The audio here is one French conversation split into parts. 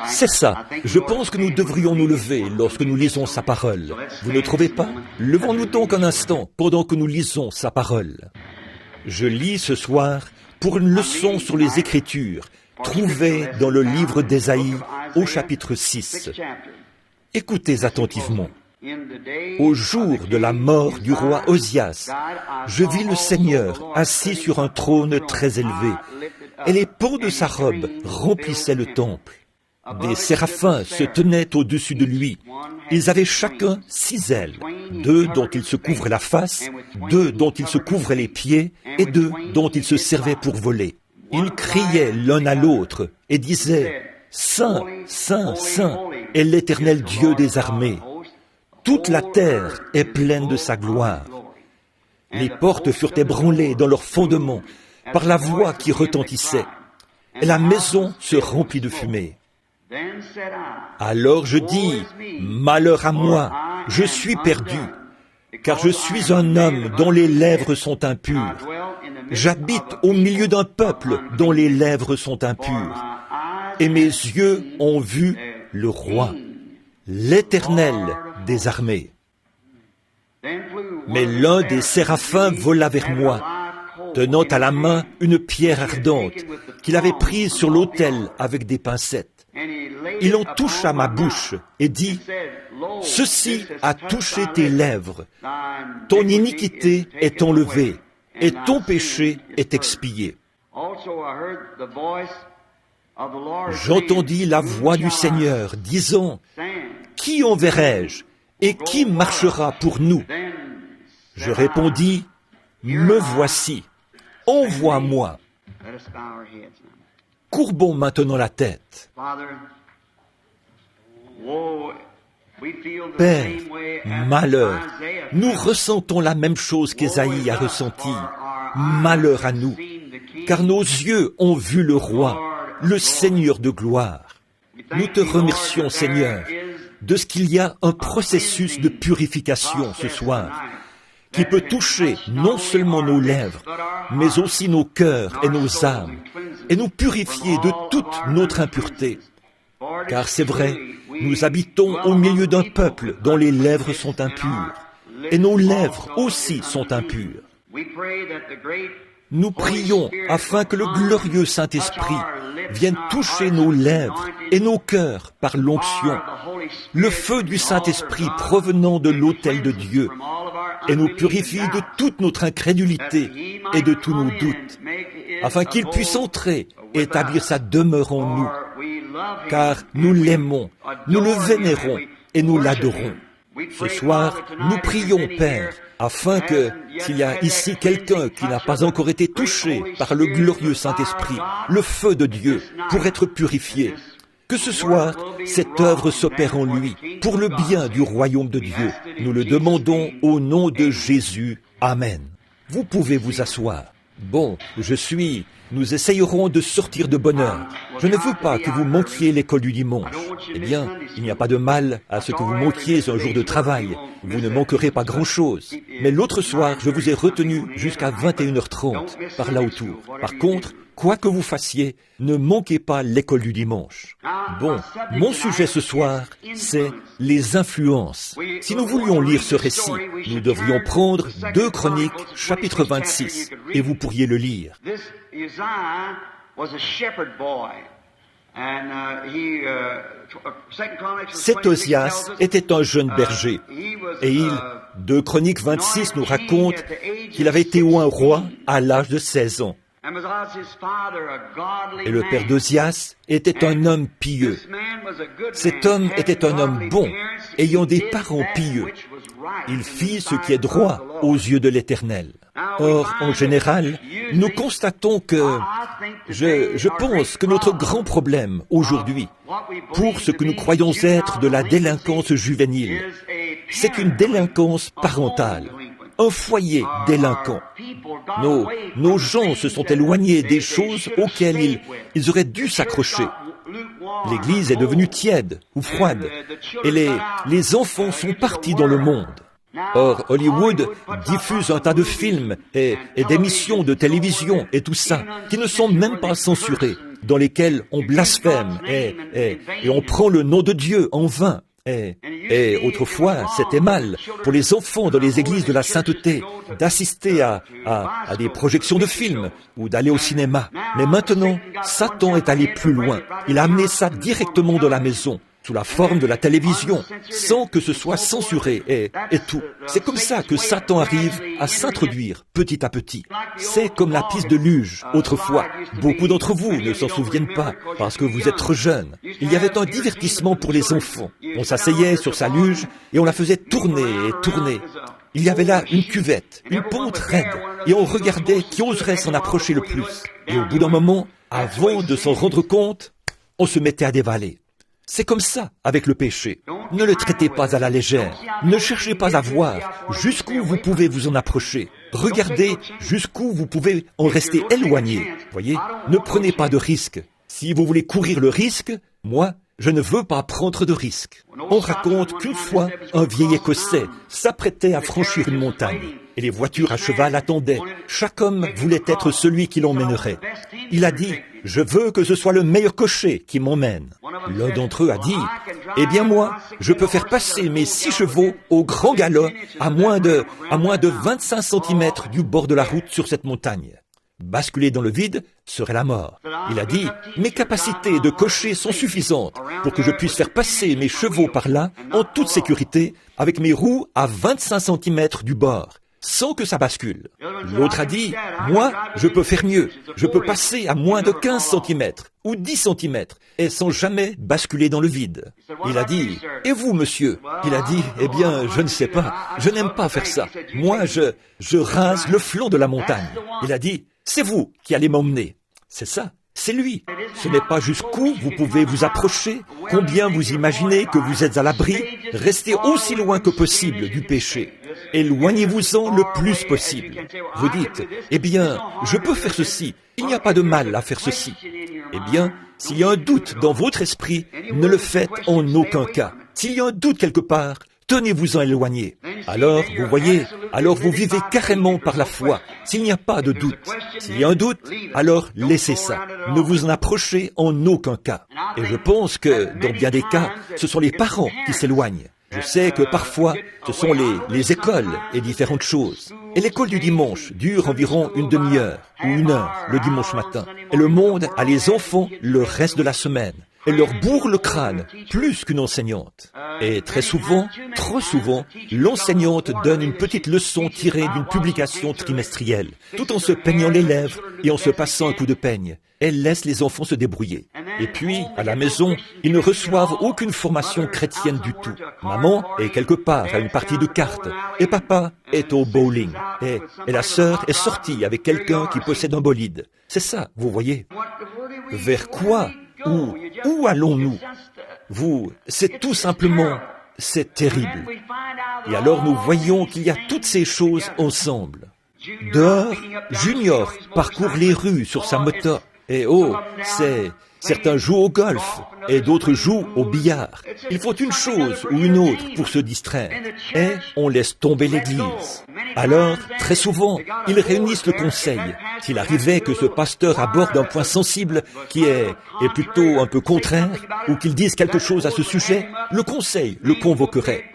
C'est ça. Je pense que nous devrions nous lever lorsque nous lisons sa parole. Vous ne trouvez pas? Levons-nous donc un instant pendant que nous lisons sa parole. Je lis ce soir pour une leçon sur les Écritures, trouvée dans le livre d'Ésaïe au chapitre 6. Écoutez attentivement. Au jour de la mort du roi Osias, je vis le Seigneur assis sur un trône très élevé, et les pans de sa robe remplissaient le temple. Des séraphins se tenaient au-dessus de lui. Ils avaient chacun 6 ailes, 2 dont ils se couvraient la face, 2 dont ils se couvraient les pieds, et 2 dont ils se servaient pour voler. Ils criaient l'un à l'autre et disaient « Saint, Saint, Saint est l'Éternel Dieu des armées. Toute la terre est pleine de sa gloire. » Les portes furent ébranlées dans leurs fondements par la voix qui retentissait, et la maison se remplit de fumée. Alors je dis, malheur à moi, je suis perdu, car je suis un homme dont les lèvres sont impures. J'habite au milieu d'un peuple dont les lèvres sont impures. Et mes yeux ont vu le roi, l'Éternel des armées. Mais l'un des séraphins vola vers moi, tenant à la main une pierre ardente qu'il avait prise sur l'autel avec des pincettes. Il en toucha ma bouche et dit, « Ceci a touché tes lèvres. Ton iniquité est enlevée et ton péché est expié. » J'entendis la voix du Seigneur disant, « Qui enverrai-je et qui marchera pour nous ?» Je répondis, « Me voici, envoie-moi. » Courbons maintenant la tête. Père, malheur, nous ressentons la même chose qu'Ésaïe a ressenti. Malheur à nous, car nos yeux ont vu le roi, le Seigneur de gloire. Nous te remercions, Seigneur, de ce qu'il y a un processus de purification ce soir, qui peut toucher non seulement nos lèvres, mais aussi nos cœurs et nos âmes, et nous purifier de toute notre impureté. Car c'est vrai, nous habitons au milieu d'un peuple dont les lèvres sont impures, et nos lèvres aussi sont impures. Nous prions afin que le glorieux Saint-Esprit vienne toucher nos lèvres et nos cœurs par l'onction, le feu du Saint-Esprit provenant de l'autel de Dieu, et nous purifie de toute notre incrédulité et de tous nos doutes, afin qu'il puisse entrer et établir sa demeure en nous, car nous l'aimons, nous le vénérons et nous l'adorons. Ce soir, nous prions, Père, afin que, s'il y a ici quelqu'un qui n'a pas encore été touché par le glorieux Saint-Esprit, le feu de Dieu, pour être purifié, que ce soir, cette œuvre s'opère en lui, pour le bien du royaume de Dieu. Nous le demandons au nom de Jésus. Amen. Vous pouvez vous asseoir. Bon, nous essayerons de sortir de bonne heure. Je ne veux pas que vous manquiez l'école du dimanche. Eh bien, il n'y a pas de mal à ce que vous manquiez un jour de travail. Vous ne manquerez pas grand-chose. Mais l'autre soir, je vous ai retenu jusqu'à 21h30, par là autour. Par contre, quoi que vous fassiez, ne manquez pas l'école du dimanche. Bon, mon sujet ce soir, c'est les influences. Si nous voulions lire ce récit, nous devrions prendre 2 Chroniques, chapitre 26, et vous pourriez le lire. Cet Osias était un jeune berger, et 2 Chroniques 26 nous raconte qu'il avait été oint roi à l'âge de 16 ans. Et le père d'Osias était un homme pieux. Cet homme était un homme bon, ayant des parents pieux. Il fit ce qui est droit aux yeux de l'Éternel. Or, en général, nous constatons que, je pense que notre grand problème aujourd'hui, pour ce que nous croyons être de la délinquance juvénile, c'est une délinquance parentale, un foyer délinquant. Nos gens se sont éloignés des choses auxquelles ils auraient dû s'accrocher. L'Église est devenue tiède ou froide, et les enfants sont partis dans le monde. Or, Hollywood diffuse un tas de films et d'émissions de télévision et tout ça, qui ne sont même pas censurés. dans lesquels on blasphème et on prend le nom de Dieu en vain. Et autrefois, c'était mal pour les enfants dans les églises de la sainteté d'assister à des projections de films ou d'aller au cinéma. Mais maintenant, Satan est allé plus loin. Il a amené ça directement dans la maison, sous la forme de la télévision, sans que ce soit censuré et tout. C'est comme ça que Satan arrive à s'introduire petit à petit. C'est comme la piste de luge autrefois. Beaucoup d'entre vous ne s'en souviennent pas parce que vous êtes trop jeunes. Il y avait un divertissement pour les enfants. On s'asseyait sur sa luge et on la faisait tourner et tourner. Il y avait là une cuvette, une pente raide, et on regardait qui oserait s'en approcher le plus. Et au bout d'un moment, avant de s'en rendre compte, on se mettait à dévaler. C'est comme ça avec le péché. Ne le traitez pas à la légère. Ne cherchez pas à voir jusqu'où vous pouvez vous en approcher. Regardez jusqu'où vous pouvez en rester éloigné. Voyez, ne prenez pas de risques. Si vous voulez courir le risque, moi, je ne veux pas prendre de risques. On raconte qu'une fois, un vieil Écossais s'apprêtait à franchir une montagne. Et les voitures à cheval attendaient. Chaque homme voulait être celui qui l'emmènerait. Il a dit, « Je veux que ce soit le meilleur cocher qui m'emmène. » L'un d'entre eux a dit, « Eh bien moi, je peux faire passer mes 6 chevaux au grand galop à moins de 25 cm du bord de la route sur cette montagne. » Basculer dans le vide serait la mort. Il a dit, « Mes capacités de cocher sont suffisantes pour que je puisse faire passer mes chevaux par là en toute sécurité avec mes roues à 25 cm du bord, sans que ça bascule. » L'autre a dit, « Moi, je peux faire mieux. Je peux passer à moins de 15 cm ou 10 cm et sans jamais basculer dans le vide. » Il a dit, « Et vous, monsieur ?» Il a dit, « Eh bien, je ne sais pas. Je n'aime pas faire ça. Moi, je rase le flanc de la montagne. » Il a dit, « C'est vous qui allez m'emmener. » C'est ça. C'est lui. Ce n'est pas jusqu'où vous pouvez vous approcher, combien vous imaginez que vous êtes à l'abri. Restez aussi loin que possible du péché. Éloignez-vous-en le plus possible. Vous dites, « Eh bien, je peux faire ceci. Il n'y a pas de mal à faire ceci. » Eh bien, s'il y a un doute dans votre esprit, ne le faites en aucun cas. S'il y a un doute quelque part, tenez-vous-en éloigné. Alors, vous voyez, alors vous vivez carrément par la foi, s'il n'y a pas de doute. S'il y a un doute, alors laissez ça. Ne vous en approchez en aucun cas. Et je pense que, dans bien des cas, ce sont les parents qui s'éloignent. Je sais que parfois, ce sont les écoles et différentes choses. Et l'école du dimanche dure environ une demi-heure ou 1 heure le dimanche matin. Et le monde a les enfants le reste de la semaine. Elle leur bourre le crâne plus qu'une enseignante. Et très souvent, trop souvent, l'enseignante donne une petite leçon tirée d'une publication trimestrielle, tout en se peignant les lèvres et en se passant un coup de peigne. Elle laisse les enfants se débrouiller. Et puis, à la maison, ils ne reçoivent aucune formation chrétienne du tout. Maman est quelque part à une partie de cartes, et papa est au bowling. Et la sœur est sortie avec quelqu'un qui possède un bolide. C'est ça, vous voyez. Vers quoi? Où allons-nous? C'est tout simplement, c'est terrible. Et alors nous voyons qu'il y a toutes ces choses ensemble. Dehors, Junior parcourt les rues sur sa moto. Et certains jouent au golf et d'autres jouent au billard. Il faut une chose ou une autre pour se distraire. Et on laisse tomber l'église. Alors, très souvent, ils réunissent le conseil. S'il arrivait que ce pasteur aborde un point sensible qui est plutôt un peu contraire, ou qu'il dise quelque chose à ce sujet, le conseil le convoquerait.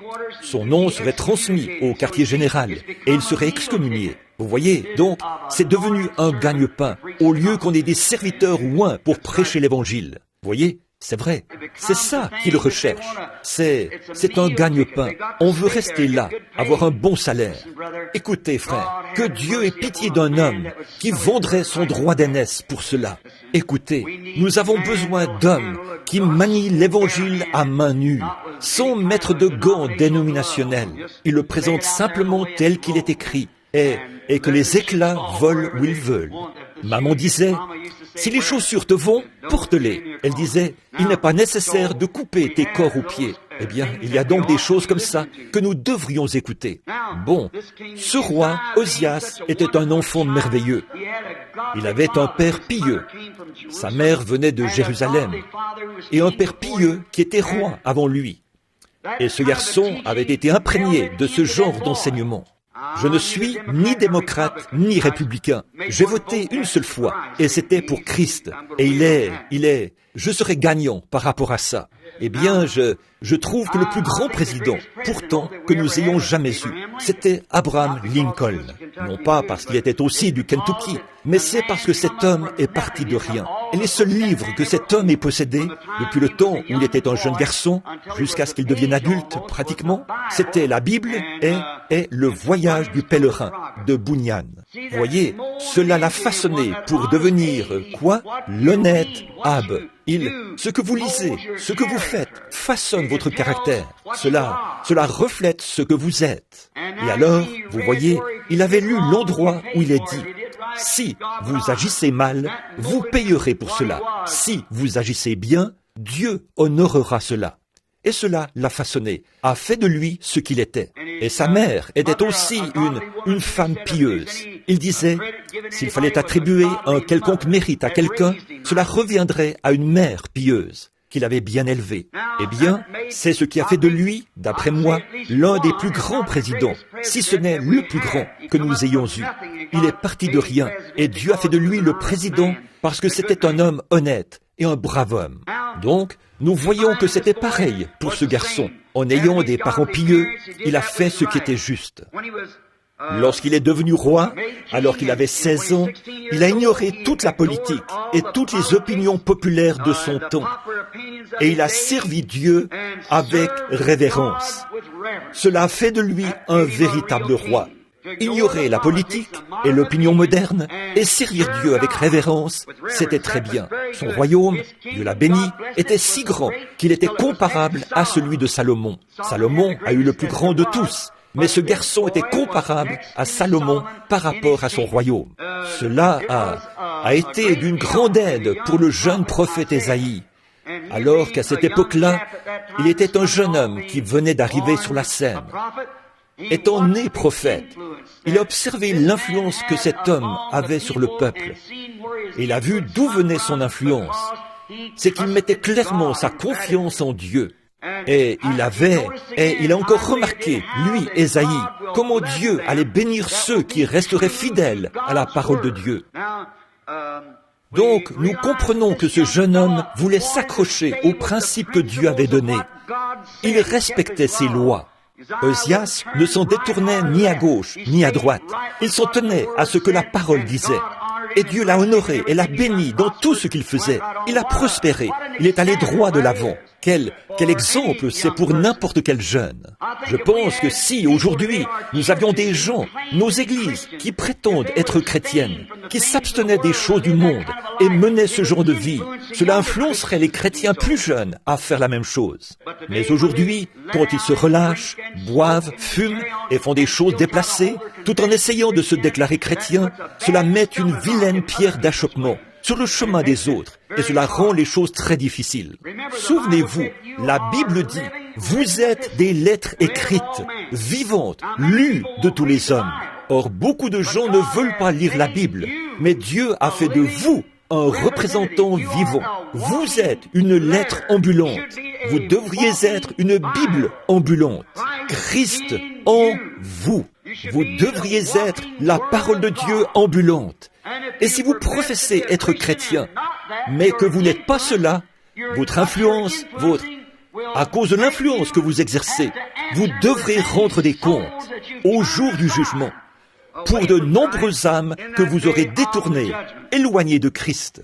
Son nom serait transmis au quartier général et il serait excommunié. Vous voyez, donc, c'est devenu un gagne-pain, au lieu qu'on ait des serviteurs oints pour prêcher l'évangile. Vous voyez, c'est vrai. C'est ça qu'ils recherchent. C'est un gagne-pain. On veut rester là, avoir un bon salaire. Écoutez, frère, que Dieu ait pitié d'un homme qui vendrait son droit d'aînesse pour cela. Écoutez, nous avons besoin d'hommes qui manient l'évangile à main nue, sans mettre de gants dénominationnels. Ils le présentent simplement tel qu'il est écrit. Et que les éclats volent où ils veulent. Maman disait, « Si les chaussures te vont, porte-les. » Elle disait, « Il n'est pas nécessaire de couper tes corps aux pieds. » Eh bien, il y a donc des choses comme ça que nous devrions écouter. Bon, ce roi, Osias, était un enfant merveilleux. Il avait un père pieux. Sa mère venait de Jérusalem. Et un père pieux qui était roi avant lui. Et ce garçon avait été imprégné de ce genre d'enseignement. Je ne suis ni démocrate ni républicain. J'ai voté une seule fois et c'était pour Christ. Et je serai gagnant par rapport à ça. Eh bien, je trouve que le plus grand président, pourtant, que nous ayons jamais eu, c'était Abraham Lincoln. Non pas parce qu'il était aussi du Kentucky, mais c'est parce que cet homme est parti de rien. Et les seuls livres que cet homme ait possédés, depuis le temps où il était un jeune garçon, jusqu'à ce qu'il devienne adulte, pratiquement, c'était la Bible et le voyage du pèlerin de Bunyan. Vous voyez, cela l'a façonné pour devenir, quoi? L'honnête Ab. Ce que vous lisez, ce que vous faites, façonne votre caractère. Cela reflète ce que vous êtes. Et alors, vous voyez, il avait lu l'endroit où il est dit, « Si vous agissez mal, vous payerez pour cela. Si vous agissez bien, Dieu honorera cela. » Et cela l'a façonné, a fait de lui ce qu'il était. Et sa mère était aussi une femme pieuse. Il disait, s'il fallait attribuer un quelconque mérite à quelqu'un, cela reviendrait à une mère pieuse, qu'il avait bien élevée. Eh bien, c'est ce qui a fait de lui, d'après moi, l'un des plus grands présidents, si ce n'est le plus grand que nous ayons eu. Il est parti de rien, et Dieu a fait de lui le président parce que c'était un homme honnête et un brave homme. Donc, nous voyons que c'était pareil pour ce garçon. En ayant des parents pieux, il a fait ce qui était juste. Lorsqu'il est devenu roi, alors qu'il avait 16 ans, il a ignoré toute la politique et toutes les opinions populaires de son temps. Et il a servi Dieu avec révérence. Cela a fait de lui un véritable roi. Ignorer la politique et l'opinion moderne et servir Dieu avec révérence, c'était très bien. Son royaume, Dieu l'a béni, était si grand qu'il était comparable à celui de Salomon. Salomon a eu le plus grand de tous, mais ce garçon était comparable à Salomon par rapport à son royaume. Cela a été d'une grande aide pour le jeune prophète Ésaïe, alors qu'à cette époque-là, il était un jeune homme qui venait d'arriver sur la scène. Étant né prophète, il a observé l'influence que cet homme avait sur le peuple. Et il a vu d'où venait son influence. C'est qu'il mettait clairement sa confiance en Dieu. Et il a encore remarqué, lui, Ésaïe, comment Dieu allait bénir ceux qui resteraient fidèles à la parole de Dieu. Donc, nous comprenons que ce jeune homme voulait s'accrocher aux principes que Dieu avait donnés. Il respectait ses lois. Osias ne s'en détournait ni à gauche, ni à droite. Il s'en tenait à ce que la parole disait. Et Dieu l'a honoré et l'a béni dans tout ce qu'il faisait. Il a prospéré. Il est allé droit de l'avant. Quel exemple c'est pour n'importe quel jeune. Je pense que si aujourd'hui nous avions des gens, nos églises, qui prétendent être chrétiennes, qui s'abstenaient des choses du monde et menaient ce genre de vie, cela influencerait les chrétiens plus jeunes à faire la même chose. Mais aujourd'hui, quand ils se relâchent, boivent, fument et font des choses déplacées, tout en essayant de se déclarer chrétiens, cela met une vilaine pierre d'achoppement sur le chemin des autres, et cela rend les choses très difficiles. Souvenez-vous, la Bible dit, vous êtes des lettres écrites, vivantes, lues de tous les hommes. Or, beaucoup de gens ne veulent pas lire la Bible, mais Dieu a fait de vous un représentant vivant. Vous êtes une lettre ambulante. Vous devriez être une Bible ambulante. Christ en vous. Vous devriez être la parole de Dieu ambulante. Et si vous professez être chrétien, mais que vous n'êtes pas cela, votre influence, à cause de l'influence que vous exercez, vous devrez rendre des comptes au jour du jugement pour de nombreuses âmes que vous aurez détournées, éloignées de Christ.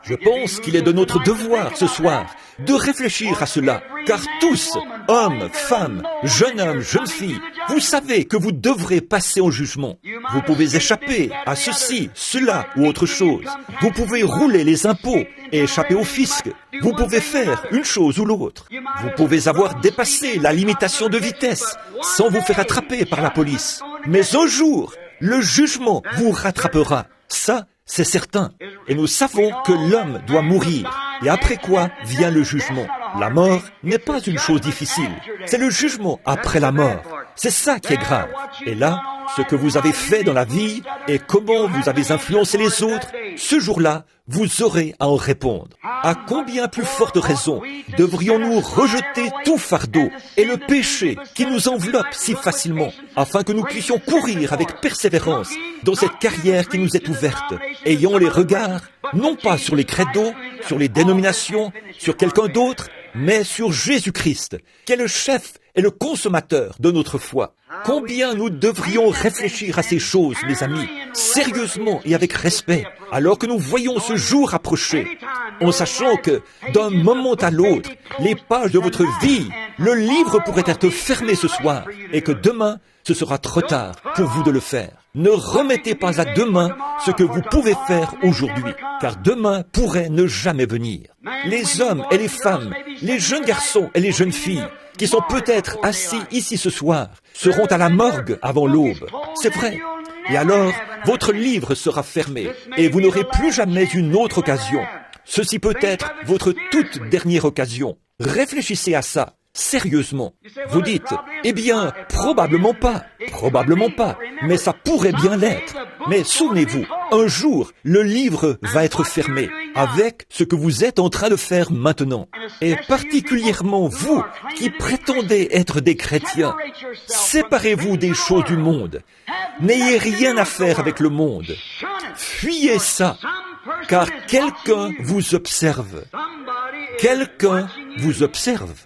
Je pense qu'il est de notre devoir ce soir de réfléchir à cela, car tous, hommes, femmes, jeunes hommes, jeunes filles, vous savez que vous devrez passer au jugement. Vous pouvez échapper à ceci, cela ou autre chose. Vous pouvez rouler les impôts et échapper au fisc. Vous pouvez faire une chose ou l'autre. Vous pouvez avoir dépassé la limitation de vitesse sans vous faire attraper par la police. Mais un jour, le jugement vous rattrapera. Ça, c'est certain. Et nous savons que l'homme doit mourir. Et après quoi vient le jugement. La mort n'est pas une chose difficile. C'est le jugement après la mort. C'est ça qui est grave. Et là, ce que vous avez fait dans la vie et comment vous avez influencé les autres, ce jour-là, vous aurez à en répondre. À combien plus forte raison devrions-nous rejeter tout fardeau et le péché qui nous enveloppe si facilement, afin que nous puissions courir avec persévérance dans cette carrière qui nous est ouverte, ayant les regards, non pas sur les credos, sur les dénominations, sur quelqu'un d'autre, mais sur Jésus-Christ, qui est le chef et le consommateur de notre foi. Combien nous devrions réfléchir à ces choses, mes amis, sérieusement et avec respect, alors que nous voyons ce jour approcher, en sachant que, d'un moment à l'autre, les pages de votre vie, le livre pourrait être fermé ce soir, et que demain, ce sera trop tard pour vous de le faire. Ne remettez pas à demain ce que vous pouvez faire aujourd'hui, car demain pourrait ne jamais venir. Les hommes et les femmes, les jeunes garçons et les jeunes filles, qui sont peut-être assis ici ce soir, seront à la morgue avant l'aube. C'est vrai. Et alors, votre livre sera fermé, et vous n'aurez plus jamais une autre occasion. Ceci peut être votre toute dernière occasion. Réfléchissez à ça. Sérieusement, vous dites, eh bien, probablement pas, mais ça pourrait bien l'être. Mais souvenez-vous, un jour, le livre va être fermé avec ce que vous êtes en train de faire maintenant. Et particulièrement vous qui prétendez être des chrétiens, séparez-vous des choses du monde. N'ayez rien à faire avec le monde. Fuyez ça, car quelqu'un vous observe. Quelqu'un vous observe.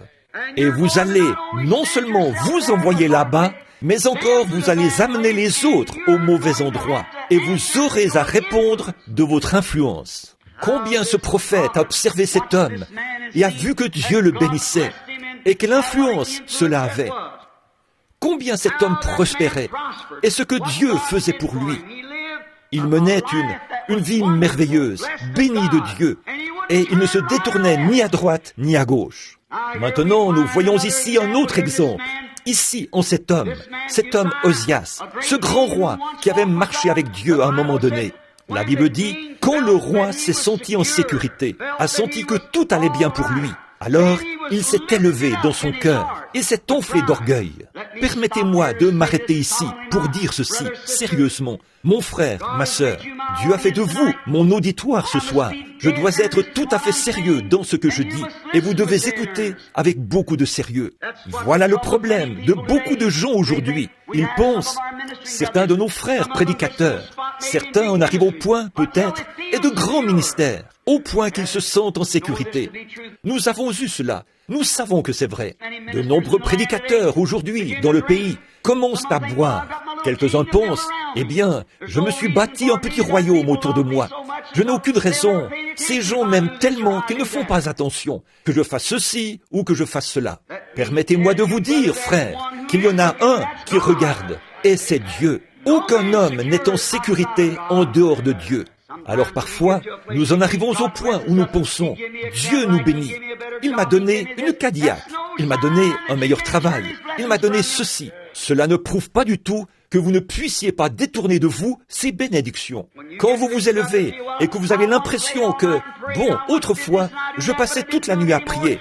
Et vous allez non seulement vous envoyer là-bas, mais encore vous allez amener les autres au mauvais endroit. Et vous aurez à répondre de votre influence. Combien ce prophète a observé cet homme et a vu que Dieu le bénissait et quelle influence cela avait. Combien cet homme prospérait et ce que Dieu faisait pour lui. Il menait une vie merveilleuse, bénie de Dieu, et il ne se détournait ni à droite ni à gauche. Maintenant, nous voyons ici un autre exemple. Ici, en cet homme Osias, ce grand roi qui avait marché avec Dieu à un moment donné. La Bible dit, quand le roi s'est senti en sécurité, a senti que tout allait bien pour lui, alors il s'est élevé dans son cœur et s'est enflé d'orgueil. Permettez-moi de m'arrêter ici pour dire ceci sérieusement. Mon frère, ma sœur, Dieu a fait de vous mon auditoire ce soir. Je dois être tout à fait sérieux dans ce que je dis et vous devez écouter avec beaucoup de sérieux. Voilà le problème de beaucoup de gens aujourd'hui. Ils pensent, certains de nos frères prédicateurs, certains en arrivent au point, peut-être, et de grands ministères, au point qu'ils se sentent en sécurité. Nous avons eu cela. Nous savons que c'est vrai. De nombreux prédicateurs aujourd'hui dans le pays commencent à boire. Quelques-uns pensent, eh bien, je me suis bâti un petit royaume autour de moi. Je n'ai aucune raison. Ces gens m'aiment tellement qu'ils ne font pas attention, que je fasse ceci ou que je fasse cela. Permettez-moi de vous dire, frère, qu'il y en a un qui regarde, et c'est Dieu. Aucun homme n'est en sécurité en dehors de Dieu. Alors parfois, nous en arrivons au point où nous pensons, Dieu nous bénit. Il m'a donné une Cadillac, il m'a donné un meilleur travail, il m'a donné ceci. Cela ne prouve pas du tout que vous ne puissiez pas détourner de vous ces bénédictions. Quand vous vous élevez et que vous avez l'impression que, bon, autrefois, je passais toute la nuit à prier.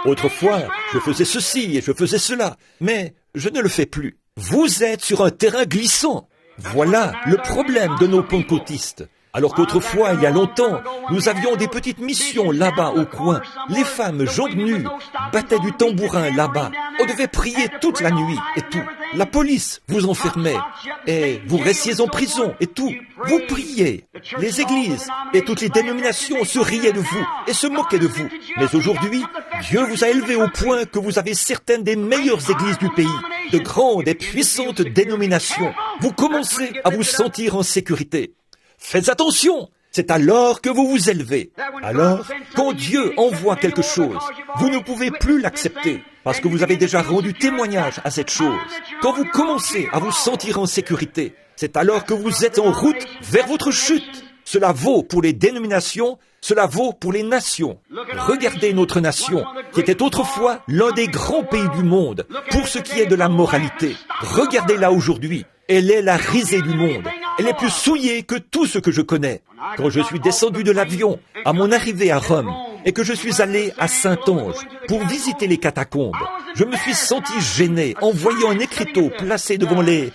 Autrefois, je faisais ceci et je faisais cela, mais je ne le fais plus. Vous êtes sur un terrain glissant. Voilà le problème de nos pentecôtistes. Alors qu'autrefois, il y a longtemps, nous avions des petites missions là-bas au coin. Les femmes, jambes nues, battaient du tambourin là-bas. On devait prier toute la nuit et tout. La police vous enfermait et vous restiez en prison et tout. Vous priez. Les églises et toutes les dénominations se riaient de vous et se moquaient de vous. Mais aujourd'hui, Dieu vous a élevé au point que vous avez certaines des meilleures églises du pays, de grandes et puissantes dénominations. Vous commencez à vous sentir en sécurité. Faites attention, c'est alors que vous vous élevez. Alors, quand Dieu envoie quelque chose, vous ne pouvez plus l'accepter, parce que vous avez déjà rendu témoignage à cette chose. Quand vous commencez à vous sentir en sécurité, c'est alors que vous êtes en route vers votre chute. Cela vaut pour les dénominations, cela vaut pour les nations. Regardez notre nation, qui était autrefois l'un des grands pays du monde, pour ce qui est de la moralité. Regardez-la aujourd'hui. Elle est la risée du monde. Elle est plus souillée que tout ce que je connais. Quand je suis descendu de l'avion à mon arrivée à Rome et que je suis allé à Saint-Onge pour visiter les catacombes, Je me suis senti gêné en voyant un écriteau placé devant les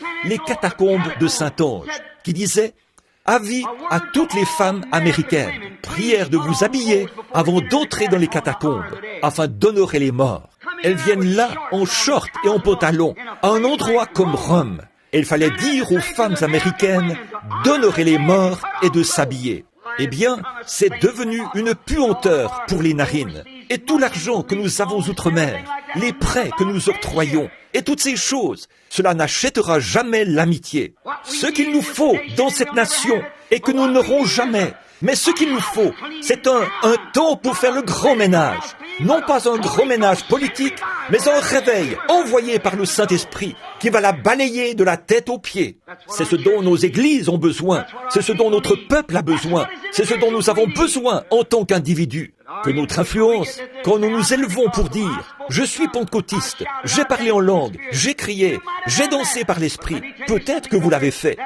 catacombes de Saint-Ange qui disait « Avis à toutes les femmes américaines, prière de vous habiller avant d'entrer dans les catacombes afin d'honorer les morts. Elles viennent là en short et en pantalon, à un endroit comme Rome. Et il fallait dire aux femmes américaines d'honorer les morts et de s'habiller. » Eh bien, c'est devenu une puanteur pour les narines. Et tout l'argent que nous avons outre-mer, les prêts que nous octroyons, et toutes ces choses, cela n'achètera jamais l'amitié. Ce qu'il nous faut dans cette nation, et que nous n'aurons jamais, mais ce qu'il nous faut, c'est un temps pour faire le grand ménage. Non pas un grand ménage politique, mais un réveil envoyé par le Saint-Esprit qui va la balayer de la tête aux pieds. C'est ce dont nos églises ont besoin, c'est ce dont notre peuple a besoin, c'est ce dont nous avons besoin en tant qu'individus. Que notre influence, quand nous nous élevons pour dire « Je suis pentecôtiste, j'ai parlé en langue, j'ai crié, j'ai dansé par l'Esprit », peut-être que vous l'avez fait.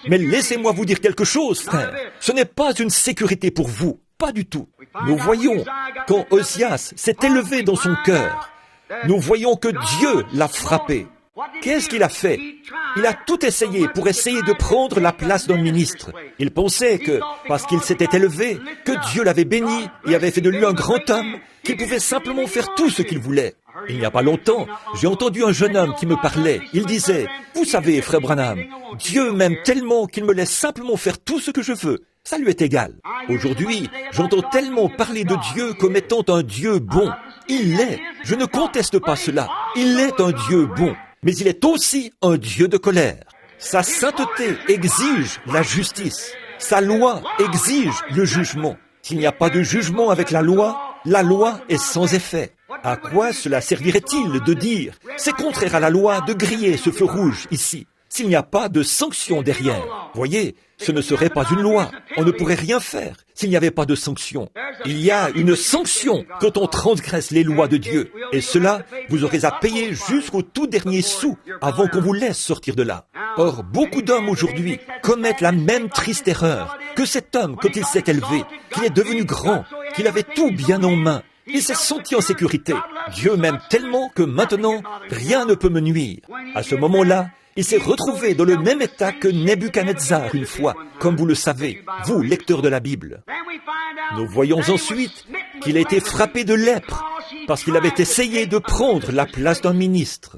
Mais laissez-moi vous dire quelque chose, frère. Ce n'est pas une sécurité pour vous, pas du tout. Nous voyons, quand Osias s'est élevé dans son cœur, nous voyons que Dieu l'a frappé. Qu'est-ce qu'il a fait? Il a tout essayé pour essayer de prendre la place d'un ministre. Il pensait que, parce qu'il s'était élevé, que Dieu l'avait béni et avait fait de lui un grand homme, qu'il pouvait simplement faire tout ce qu'il voulait. Il n'y a pas longtemps, j'ai entendu un jeune homme qui me parlait. Il disait, « Vous savez, frère Branham, Dieu m'aime tellement qu'il me laisse simplement faire tout ce que je veux. Ça lui est égal. » Aujourd'hui, j'entends tellement parler de Dieu comme étant un Dieu bon. Il l'est. Je ne conteste pas cela. Il est un Dieu bon. Mais il est aussi un Dieu de colère. Sa sainteté exige la justice. Sa loi exige le jugement. S'il n'y a pas de jugement avec la loi est sans effet. À quoi cela servirait-il de dire « C'est contraire à la loi de griller ce feu rouge ici » s'il n'y a pas de sanction derrière? Voyez, ce ne serait pas une loi. On ne pourrait rien faire s'il n'y avait pas de sanction. Il y a une sanction quand on transgresse les lois de Dieu. Et cela, vous aurez à payer jusqu'au tout dernier sou avant qu'on vous laisse sortir de là. Or, beaucoup d'hommes aujourd'hui commettent la même triste erreur que cet homme quand il s'est élevé, qu'il est devenu grand, qu'il avait tout bien en main. Il s'est senti en sécurité. Dieu m'aime tellement que maintenant, rien ne peut me nuire. À ce moment-là, il s'est retrouvé dans le même état que Nebuchadnezzar une fois, comme vous le savez, vous, lecteurs de la Bible. Nous voyons ensuite qu'il a été frappé de lèpre parce qu'il avait essayé de prendre la place d'un ministre.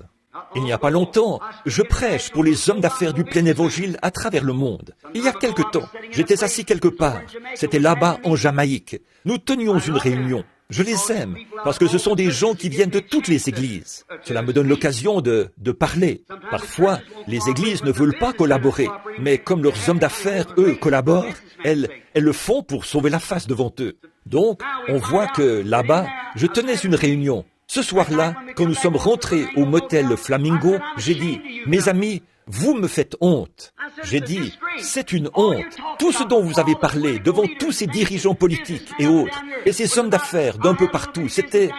Il n'y a pas longtemps, je prêche pour les hommes d'affaires du plein évangile à travers le monde. Il y a quelque temps, j'étais assis quelque part. C'était là-bas en Jamaïque. Nous tenions une réunion. Je les aime, parce que ce sont des gens qui viennent de toutes les églises. Cela me donne l'occasion de parler. Parfois, les églises ne veulent pas collaborer, mais comme leurs hommes d'affaires, eux, collaborent, elles le font pour sauver la face devant eux. Donc, on voit que là-bas, je tenais une réunion. Ce soir-là, quand nous sommes rentrés au motel Flamingo, j'ai dit, « Mes amis, vous me faites honte. » J'ai dit, c'est une honte. Tout ce dont vous avez parlé devant tous ces dirigeants politiques et autres, et ces hommes d'affaires d'un peu partout, c'était...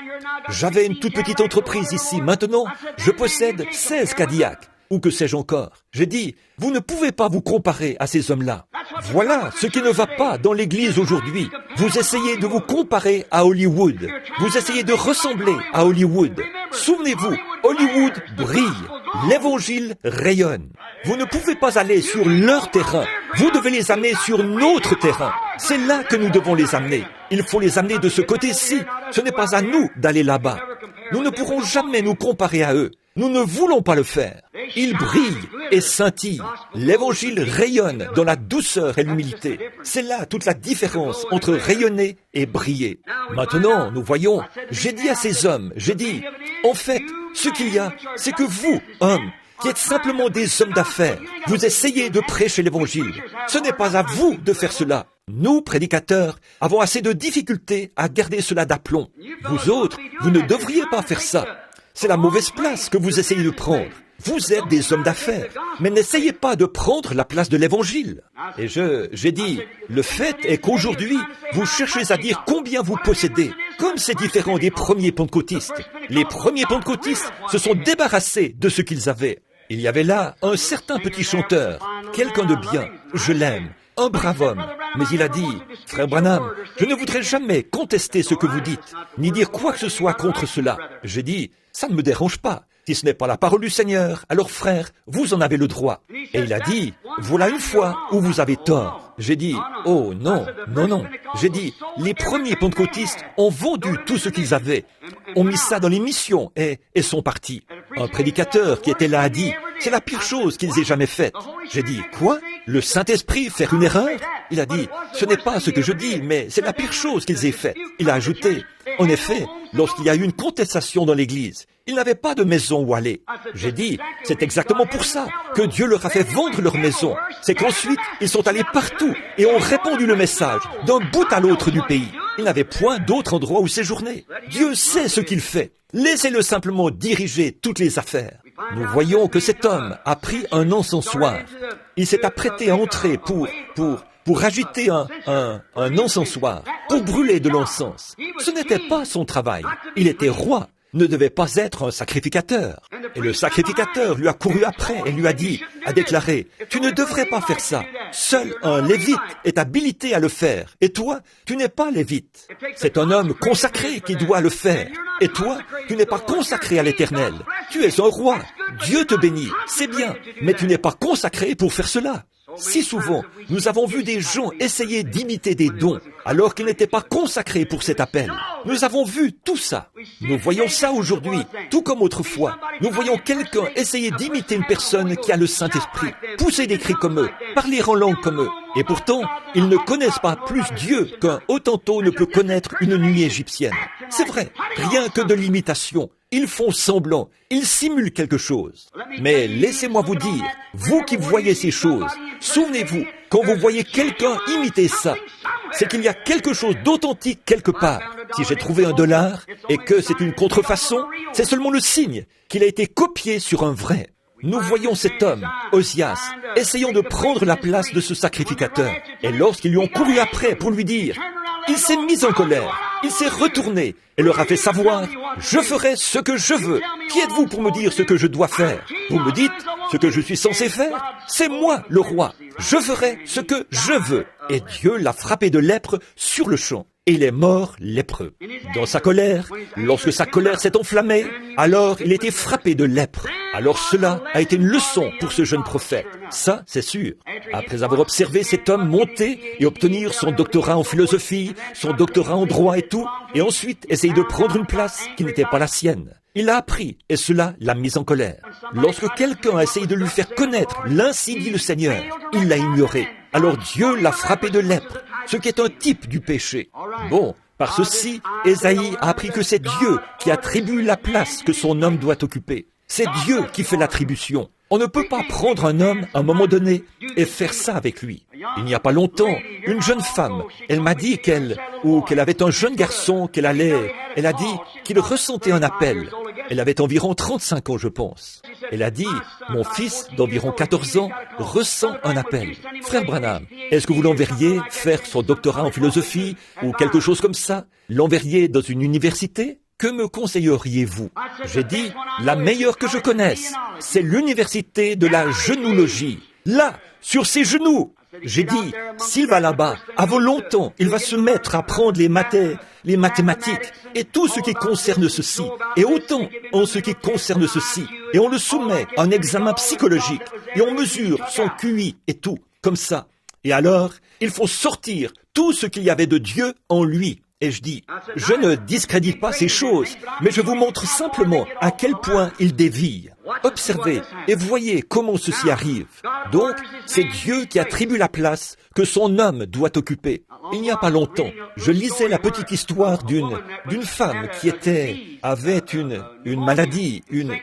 J'avais une toute petite entreprise ici. Maintenant, je possède 16 Cadillacs. Ou que sais-je encore. J'ai dit, vous ne pouvez pas vous comparer à ces hommes-là. Voilà ce qui ne va pas dans l'Église aujourd'hui. Vous essayez de vous comparer à Hollywood. Vous essayez de ressembler à Hollywood. Souvenez-vous, Hollywood brille. L'Évangile rayonne. Vous ne pouvez pas aller sur leur terrain. Vous devez les amener sur notre terrain. C'est là que nous devons les amener. Il faut les amener de ce côté-ci. Ce n'est pas à nous d'aller là-bas. Nous ne pourrons jamais nous comparer à eux. Nous ne voulons pas le faire. Ils brillent et scintillent. L'Évangile rayonne dans la douceur et l'humilité. C'est là toute la différence entre rayonner et briller. Maintenant, nous voyons, j'ai dit à ces hommes, en fait, ce qu'il y a, c'est que vous, hommes, qui êtes simplement des hommes d'affaires, vous essayez de prêcher l'Évangile. Ce n'est pas à vous de faire cela. Nous, prédicateurs, avons assez de difficultés à garder cela d'aplomb. Vous autres, vous ne devriez pas faire ça. C'est la mauvaise place que vous essayez de prendre. Vous êtes des hommes d'affaires, mais n'essayez pas de prendre la place de l'Évangile. Et j'ai dit, le fait est qu'aujourd'hui, vous cherchez à dire combien vous possédez, comme c'est différent des premiers pentecôtistes. Les premiers pentecôtistes se sont débarrassés de ce qu'ils avaient. Il y avait là un certain petit chanteur, quelqu'un de bien, je l'aime, un brave homme. Mais il a dit, « Frère Branham, je ne voudrais jamais contester ce que vous dites, ni dire quoi que ce soit contre cela. » J'ai dit, « Ça ne me dérange pas. Si ce n'est pas la parole du Seigneur, alors frère, vous en avez le droit. » Et il a dit, « Voilà une fois où vous avez tort. » J'ai dit, « Oh non, non, non. » J'ai dit, « Les premiers pentecôtistes ont vendu tout ce qu'ils avaient, ont mis ça dans les missions et sont partis. » Un prédicateur qui était là a dit, « C'est la pire chose qu'ils aient jamais faite. » J'ai dit, « Quoi? Le Saint-Esprit faire une erreur? » Il a dit, « Ce n'est pas ce que je dis, mais c'est la pire chose qu'ils aient faite. » Il a ajouté, « En effet, lorsqu'il y a eu une contestation dans l'Église, ils n'avaient pas de maison où aller. » J'ai dit, « C'est exactement pour ça que Dieu leur a fait vendre leur maison. C'est qu'ensuite, ils sont allés partout et ont répandu le message d'un bout à l'autre du pays. Ils n'avaient point d'autre endroit où séjourner. Dieu sait ce qu'il fait. Laissez-le simplement diriger toutes les affaires. » Nous voyons que cet homme a pris un encensoir. Il s'est apprêté à entrer pour agiter un encensoir, pour brûler de l'encens. Ce n'était pas son travail. Il était roi, ne devait pas être un sacrificateur. Et le sacrificateur lui a couru après et lui a déclaré, « Tu ne devrais pas faire ça. Seul un lévite est habilité à le faire. Et toi, tu n'es pas lévite. C'est un homme consacré qui doit le faire. Et toi, tu n'es pas consacré à l'Éternel. Tu es un roi. Dieu te bénit. C'est bien. Mais tu n'es pas consacré pour faire cela. » Si souvent, nous avons vu des gens essayer d'imiter des dons, alors qu'ils n'étaient pas consacrés pour cet appel. Nous avons vu tout ça. Nous voyons ça aujourd'hui, tout comme autrefois. Nous voyons quelqu'un essayer d'imiter une personne qui a le Saint-Esprit, pousser des cris comme eux, parler en langue comme eux. Et pourtant, ils ne connaissent pas plus Dieu qu'un Hottentot ne peut connaître une nuit égyptienne. C'est vrai, rien que de l'imitation. Ils font semblant, ils simulent quelque chose. Mais laissez-moi vous dire, vous qui voyez ces choses, souvenez-vous, quand vous voyez quelqu'un imiter ça, c'est qu'il y a quelque chose d'authentique quelque part. Si j'ai trouvé $1 et que c'est une contrefaçon, c'est seulement le signe qu'il a été copié sur un vrai. Nous voyons cet homme, Osias, essayant de prendre la place de ce sacrificateur. Et lorsqu'ils lui ont couru après pour lui dire, il s'est mis en colère, il s'est retourné et leur a fait savoir, « Je ferai ce que je veux. Qui êtes-vous pour me dire ce que je dois faire? Vous me dites ce que je suis censé faire? C'est moi le roi. Je ferai ce que je veux. » Et Dieu l'a frappé de lèpre sur le champ. Et il est mort lépreux. Dans sa colère, lorsque sa colère s'est enflammée, alors il était frappé de lèpre. Alors cela a été une leçon pour ce jeune prophète. Ça, c'est sûr. Après avoir observé cet homme monter et obtenir son doctorat en philosophie, son doctorat en droit et tout, et ensuite essayer de prendre une place qui n'était pas la sienne. Il l'a appris, et cela l'a mis en colère. Lorsque quelqu'un a essayé de lui faire connaître l'ainsi dit le Seigneur, il l'a ignoré. Alors Dieu l'a frappé de lèpre, ce qui est un type du péché. Bon, par ceci, Ésaïe a appris que c'est Dieu qui attribue la place que son homme doit occuper. C'est Dieu qui fait l'attribution. On ne peut pas prendre un homme à un moment donné et faire ça avec lui. Il n'y a pas longtemps, une jeune femme, elle m'a dit qu'elle avait un jeune garçon elle a dit qu'il ressentait un appel. Elle avait environ 35 ans, je pense. Elle a dit, mon fils d'environ 14 ans ressent un appel. Frère Branham, est-ce que vous l'enverriez faire son doctorat en philosophie ou quelque chose comme ça? L'enverriez dans une université? Que me conseilleriez-vous? J'ai dit, la meilleure que je connaisse, c'est l'université de la genoologie. Là, sur ses genoux. J'ai dit, s'il va là-bas, avant longtemps, il va se mettre à prendre les mathématiques et tout ce qui concerne ceci, et autant en ce qui concerne ceci, et on le soumet à un examen psychologique, et on mesure son QI et tout, comme ça. Et alors, il faut sortir tout ce qu'il y avait de Dieu en lui. Et je dis, je ne discrédite pas ces choses, mais je vous montre simplement à quel point il dévie. Observez et voyez comment ceci arrive. Donc, c'est Dieu qui attribue la place que son homme doit occuper. Il n'y a pas longtemps, je lisais la petite histoire d'une femme qui avait une maladie, une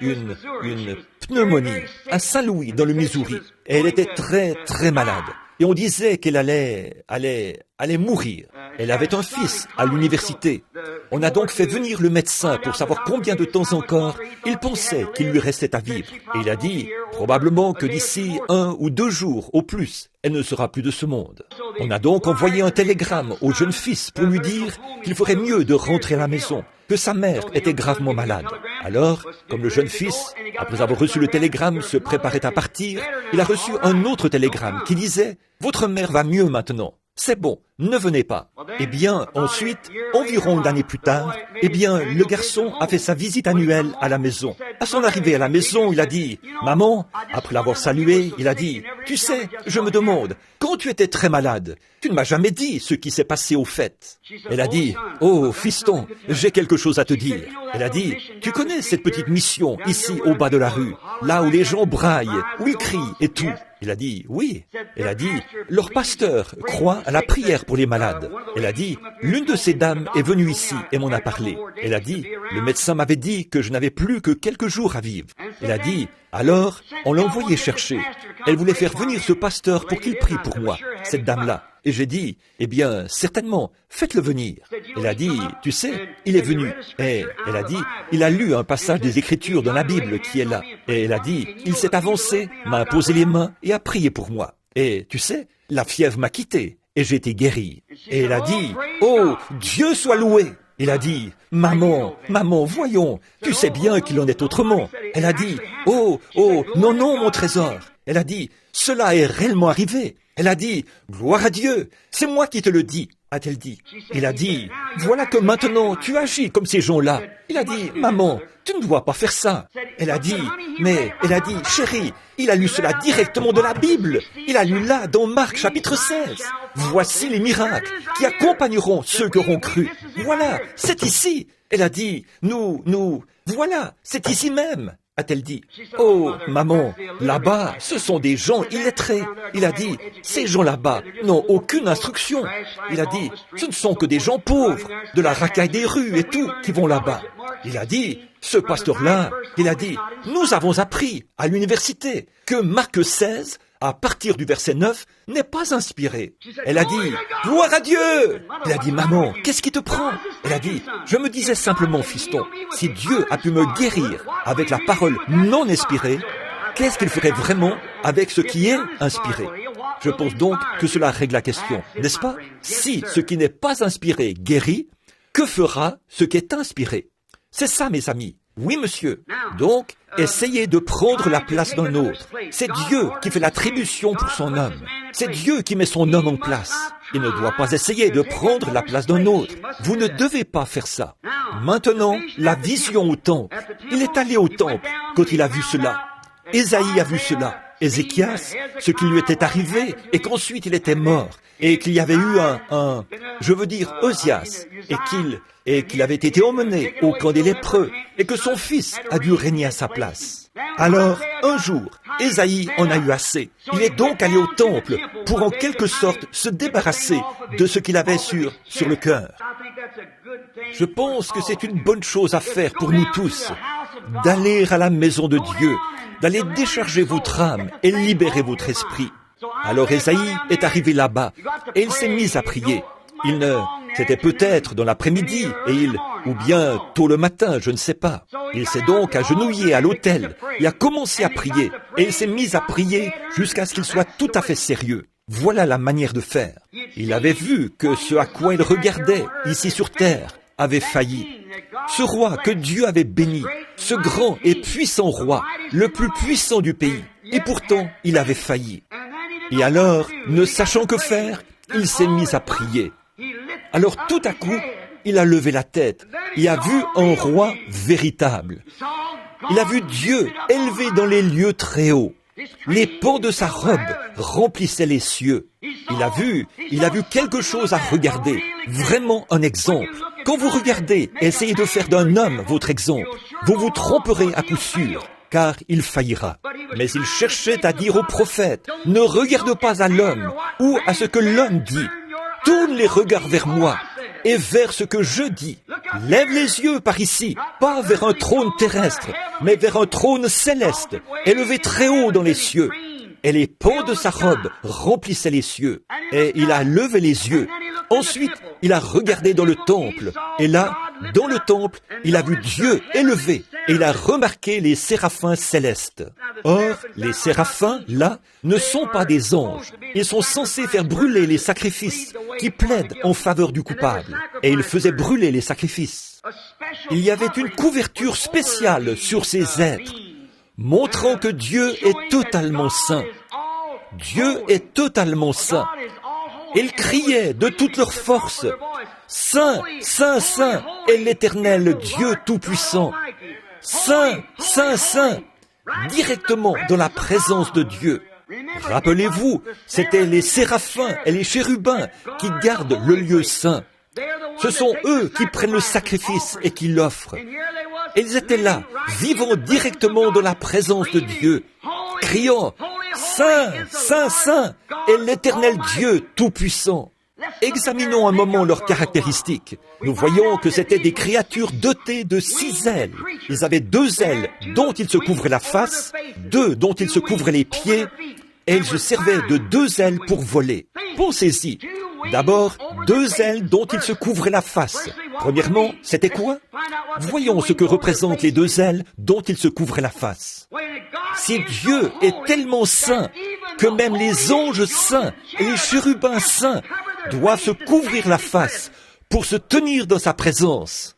pneumonie, à Saint-Louis, dans le Missouri. Et elle était très, très malade. Et on disait qu'elle allait mourir. Elle avait un fils à l'université. On a donc fait venir le médecin pour savoir combien de temps encore il pensait qu'il lui restait à vivre. Et il a dit, probablement que d'ici 1 ou 2 jours au plus, elle ne sera plus de ce monde. On a donc envoyé un télégramme au jeune fils pour lui dire qu'il ferait mieux de rentrer à la maison, que sa mère était gravement malade. Alors, comme le jeune fils, après avoir reçu le télégramme, se préparait à partir, il a reçu un autre télégramme qui disait « Votre mère va mieux maintenant ». c'est bon, ne venez pas. Eh bien, ensuite, environ une année plus tard, eh bien, le garçon a fait sa visite annuelle à la maison. À son arrivée à la maison, il a dit, « Maman », après l'avoir salué, il a dit, « Tu sais, je me demande, quand tu étais très malade, tu ne m'as jamais dit ce qui s'est passé au fait. » Elle a dit, « Oh, fiston, j'ai quelque chose à te dire. » Elle a dit, « Tu connais cette petite mission ici au bas de la rue, là où les gens braillent, où ils crient et tout. » Il a dit, oui. Elle a dit, leur pasteur croit à la prière pour les malades. Elle a dit, l'une de ces dames est venue ici et m'en a parlé. Elle a dit, le médecin m'avait dit que je n'avais plus que quelques jours à vivre. Elle a dit, alors, on l'a envoyé chercher. Elle voulait faire venir ce pasteur pour qu'il prie pour moi, cette dame-là. Et j'ai dit, eh bien, certainement, faites-le venir. Elle a dit, tu sais, il est venu. Et elle a dit, il a lu un passage des Écritures dans la Bible qui est là. Et elle a dit, il s'est avancé, m'a imposé les mains et a prié pour moi. Et tu sais, la fièvre m'a quitté et j'ai été guéri. Et elle a dit, oh, Dieu soit loué. Il a dit, maman, voyons, tu sais bien qu'il en est autrement. Elle a dit, oh, non, mon trésor. Elle a dit, cela est réellement arrivé. Elle a dit, gloire à Dieu, c'est moi qui te le dis, a-t-elle dit. Il a dit, voilà que maintenant tu agis comme ces gens-là. Il a dit, maman, tu ne dois pas faire ça. Elle a dit, chérie, il a lu cela directement de la Bible. Il a lu là dans Marc chapitre 16. Voici les miracles qui accompagneront ceux qui auront cru. Voilà, c'est ici. Elle a dit, voilà, c'est ici même. A-t-elle dit, oh, maman, là-bas, ce sont des gens illettrés. Il a dit, ces gens là-bas n'ont aucune instruction. Il a dit, ce ne sont que des gens pauvres, de la racaille des rues et tout, qui vont là-bas. Il a dit, ce pasteur-là, il a dit, nous avons appris à l'université que Marc 16, à partir du verset 9, n'est pas inspiré. Elle a dit, gloire à Dieu! Elle a dit, maman, qu'est-ce qui te prend? Elle a dit, je me disais simplement, fiston, si Dieu a pu me guérir avec la parole non inspirée, qu'est-ce qu'il ferait vraiment avec ce qui est inspiré? Je pense donc que cela règle la question, n'est-ce pas? Si ce qui n'est pas inspiré guérit, que fera ce qui est inspiré? C'est ça, mes amis. Oui, monsieur. Donc, essayez de prendre la place d'un autre. C'est Dieu qui fait l'attribution pour son homme. C'est Dieu qui met son homme en place. Il ne doit pas essayer de prendre la place d'un autre. Vous ne devez pas faire ça. Maintenant, la vision au temple. Il est allé au temple quand il a vu cela. Ésaïe a vu cela. Ézéchias, ce qui lui était arrivé, et qu'ensuite il était mort, et qu'il y avait eu Osias, et qu'il avait été emmené au camp des lépreux, et que son fils a dû régner à sa place. Alors, un jour, Ésaïe en a eu assez. Il est donc allé au temple pour en quelque sorte se débarrasser de ce qu'il avait sur le cœur. Je pense que c'est une bonne chose à faire pour nous tous, d'aller à la maison de Dieu, d'aller décharger votre âme et libérer votre esprit. Alors Ésaïe est arrivé là-bas et il s'est mis à prier. C'était peut-être dans l'après-midi ou bien tôt le matin, je ne sais pas. Il s'est donc agenouillé à l'autel et a commencé à prier. Et il s'est mis à prier jusqu'à ce qu'il soit tout à fait sérieux. Voilà la manière de faire. Il avait vu que ce à quoi il regardait ici sur terre avait failli. Ce roi que Dieu avait béni, ce grand et puissant roi, le plus puissant du pays, et pourtant il avait failli. Et alors, ne sachant que faire, il s'est mis à prier. Alors tout à coup, il a levé la tête et a vu un roi véritable. Il a vu Dieu élevé dans les lieux très hauts. Les pans de sa robe remplissaient les cieux. Il a vu quelque chose à regarder, vraiment un exemple. Quand vous regardez, essayez de faire d'un homme votre exemple. Vous vous tromperez à coup sûr, car il faillira. Mais il cherchait à dire au prophète, ne regarde pas à l'homme ou à ce que l'homme dit. Tourne les regards vers moi et vers ce que je dis. Lève les yeux par ici, pas vers un trône terrestre, mais vers un trône céleste, élevé très haut dans les cieux. Et les pans de sa robe remplissaient les cieux. Et il a levé les yeux. Ensuite, il a regardé dans le temple. Et là, dans le temple, il a vu Dieu élevé. Et il a remarqué les séraphins célestes. Or, les séraphins, là, ne sont pas des anges. Ils sont censés faire brûler les sacrifices qui plaident en faveur du coupable. Et ils faisaient brûler les sacrifices. Il y avait une couverture spéciale sur ces êtres, montrant que Dieu est totalement saint. Dieu est totalement saint. Ils criaient de toute leur force, « Saint, Saint, Saint est l'Éternel Dieu Tout-Puissant. Saint, Saint, Saint », directement dans la présence de Dieu. Rappelez-vous, c'étaient les séraphins et les chérubins qui gardent le lieu saint. Ce sont eux qui prennent le sacrifice et qui l'offrent. Et ils étaient là, vivant directement dans la présence de Dieu, criant « Saint, Saint, Saint est l'Éternel Dieu Tout-Puissant ». Examinons un moment leurs caractéristiques. Nous voyons que c'étaient des créatures dotées de 6 ailes. Ils avaient 2 ailes dont ils se couvraient la face, 2 dont ils se couvraient les pieds, et ils se servaient de 2 ailes pour voler. Pensez-y. D'abord, 2 ailes dont ils se couvraient la face. Premièrement, c'était quoi? Voyons ce que représentent les 2 ailes dont ils se couvraient la face. Si Dieu est tellement saint que même les anges saints et les chérubins saints doivent se couvrir la face pour se tenir dans sa présence,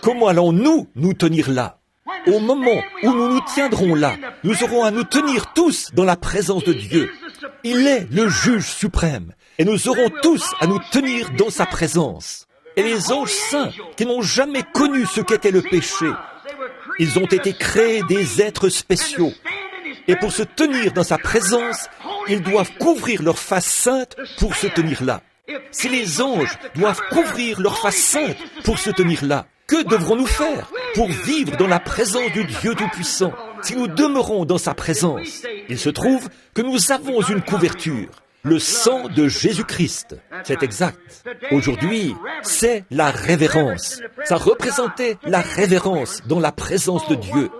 comment allons-nous nous tenir là? Au moment où nous nous tiendrons là, nous aurons à nous tenir tous dans la présence de Dieu. Il est le juge suprême et nous aurons tous à nous tenir dans sa présence. Et les anges saints qui n'ont jamais connu ce qu'était le péché, ils ont été créés des êtres spéciaux. Et pour se tenir dans sa présence, ils doivent couvrir leur face sainte pour se tenir là. Si les anges doivent couvrir leur face sainte pour se tenir là, que devrons-nous faire pour vivre dans la présence du Dieu Tout-Puissant? Si nous demeurons dans sa présence, il se trouve que nous avons une couverture, le sang de Jésus-Christ. C'est exact. Aujourd'hui, c'est la révérence. Ça représentait la révérence dans la présence de Dieu.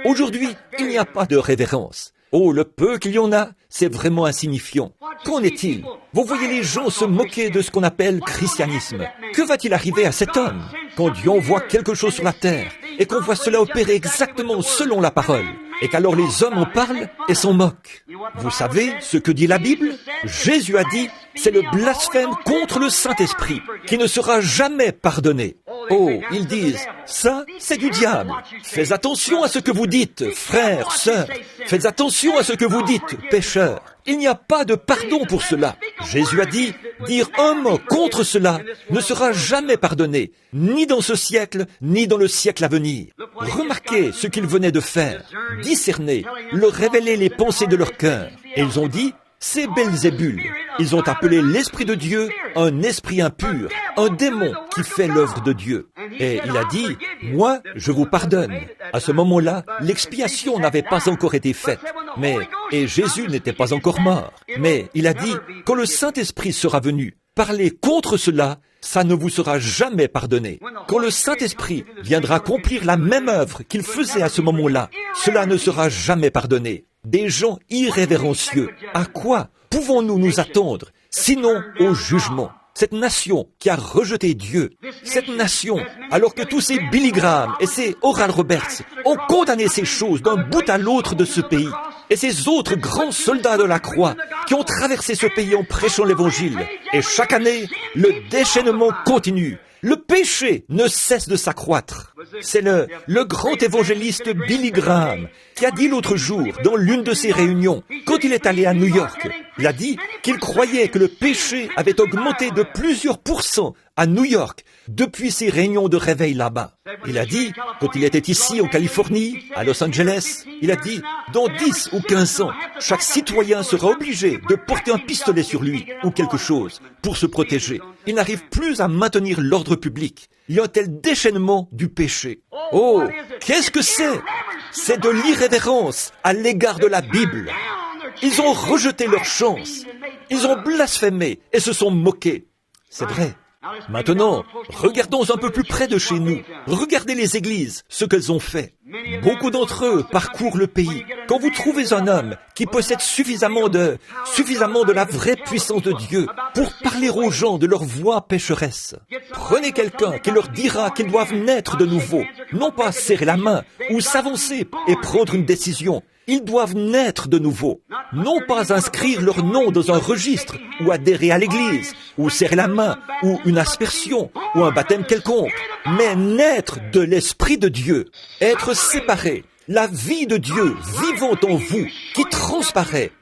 Aujourd'hui, il n'y a pas de révérence. Oh, le peu qu'il y en a, c'est vraiment insignifiant. Qu'en est-il? Vous voyez les gens se moquer de ce qu'on appelle christianisme. Que va-t-il arriver à cet homme quand Dieu envoie quelque chose sur la terre et qu'on voit cela opérer exactement selon la parole et qu'alors les hommes en parlent et s'en moquent? Vous savez ce que dit la Bible? Jésus a dit, c'est le blasphème contre le Saint-Esprit qui ne sera jamais pardonné. Oh, ils disent, ça, c'est du diable. Faites attention à ce que vous dites, frères, sœurs. Faites attention à ce que vous dites, pécheurs. Il n'y a pas de pardon pour cela. Jésus a dit, dire un mot contre cela ne sera jamais pardonné, ni dans ce siècle, ni dans le siècle à venir. Remarquez ce qu'ils venaient de faire, discerner, leur révéler les pensées de leur cœur. Et ils ont dit, c'est Belzébul. Ils ont appelé l'Esprit de Dieu un esprit impur, un démon qui fait l'œuvre de Dieu. Et il a dit, moi, je vous pardonne. À ce moment-là, l'expiation n'avait pas encore été faite. Et Jésus n'était pas encore mort. Mais il a dit, quand le Saint-Esprit sera venu, parler contre cela, ça ne vous sera jamais pardonné. Quand le Saint-Esprit viendra accomplir la même œuvre qu'il faisait à ce moment-là, cela ne sera jamais pardonné. Des gens irrévérencieux. À quoi pouvons-nous nous attendre, sinon au jugement? Cette nation qui a rejeté Dieu, cette nation, alors que tous ces Billy Graham et ces Oral Roberts ont condamné ces choses d'un bout à l'autre de ce pays, et ces autres grands soldats de la croix qui ont traversé ce pays en prêchant l'Évangile, et chaque année, le déchaînement continue. Le péché ne cesse de s'accroître. C'est le grand évangéliste Billy Graham qui a dit l'autre jour, dans l'une de ses réunions, quand il est allé à New York, il a dit qu'il croyait que le péché avait augmenté de plusieurs pourcents à New York depuis ses réunions de réveil là-bas. Il a dit, quand il était ici en Californie, à Los Angeles, il a dit, dans 10 ou 15 ans, chaque citoyen sera obligé de porter un pistolet sur lui ou quelque chose pour se protéger. Il n'arrive plus à maintenir l'ordre public. Il y a un tel déchaînement du péché. Oh, qu'est-ce que c'est? C'est de l'irrévérence à l'égard de la Bible. Ils ont rejeté leur chance. Ils ont blasphémé et se sont moqués. C'est vrai. Maintenant, regardons un peu plus près de chez nous. Regardez les églises, ce qu'elles ont fait. Beaucoup d'entre eux parcourent le pays. Quand vous trouvez un homme qui possède suffisamment de la vraie puissance de Dieu pour parler aux gens de leur voie pécheresse, prenez quelqu'un qui leur dira qu'ils doivent naître de nouveau, non pas serrer la main ou s'avancer et prendre une décision. Ils doivent naître de nouveau, non pas inscrire leur nom dans un registre ou adhérer à l'église, ou serrer la main, ou une aspersion, ou un baptême quelconque, mais naître de l'Esprit de Dieu, être séparés, la vie de Dieu vivant en vous, qui transparaît,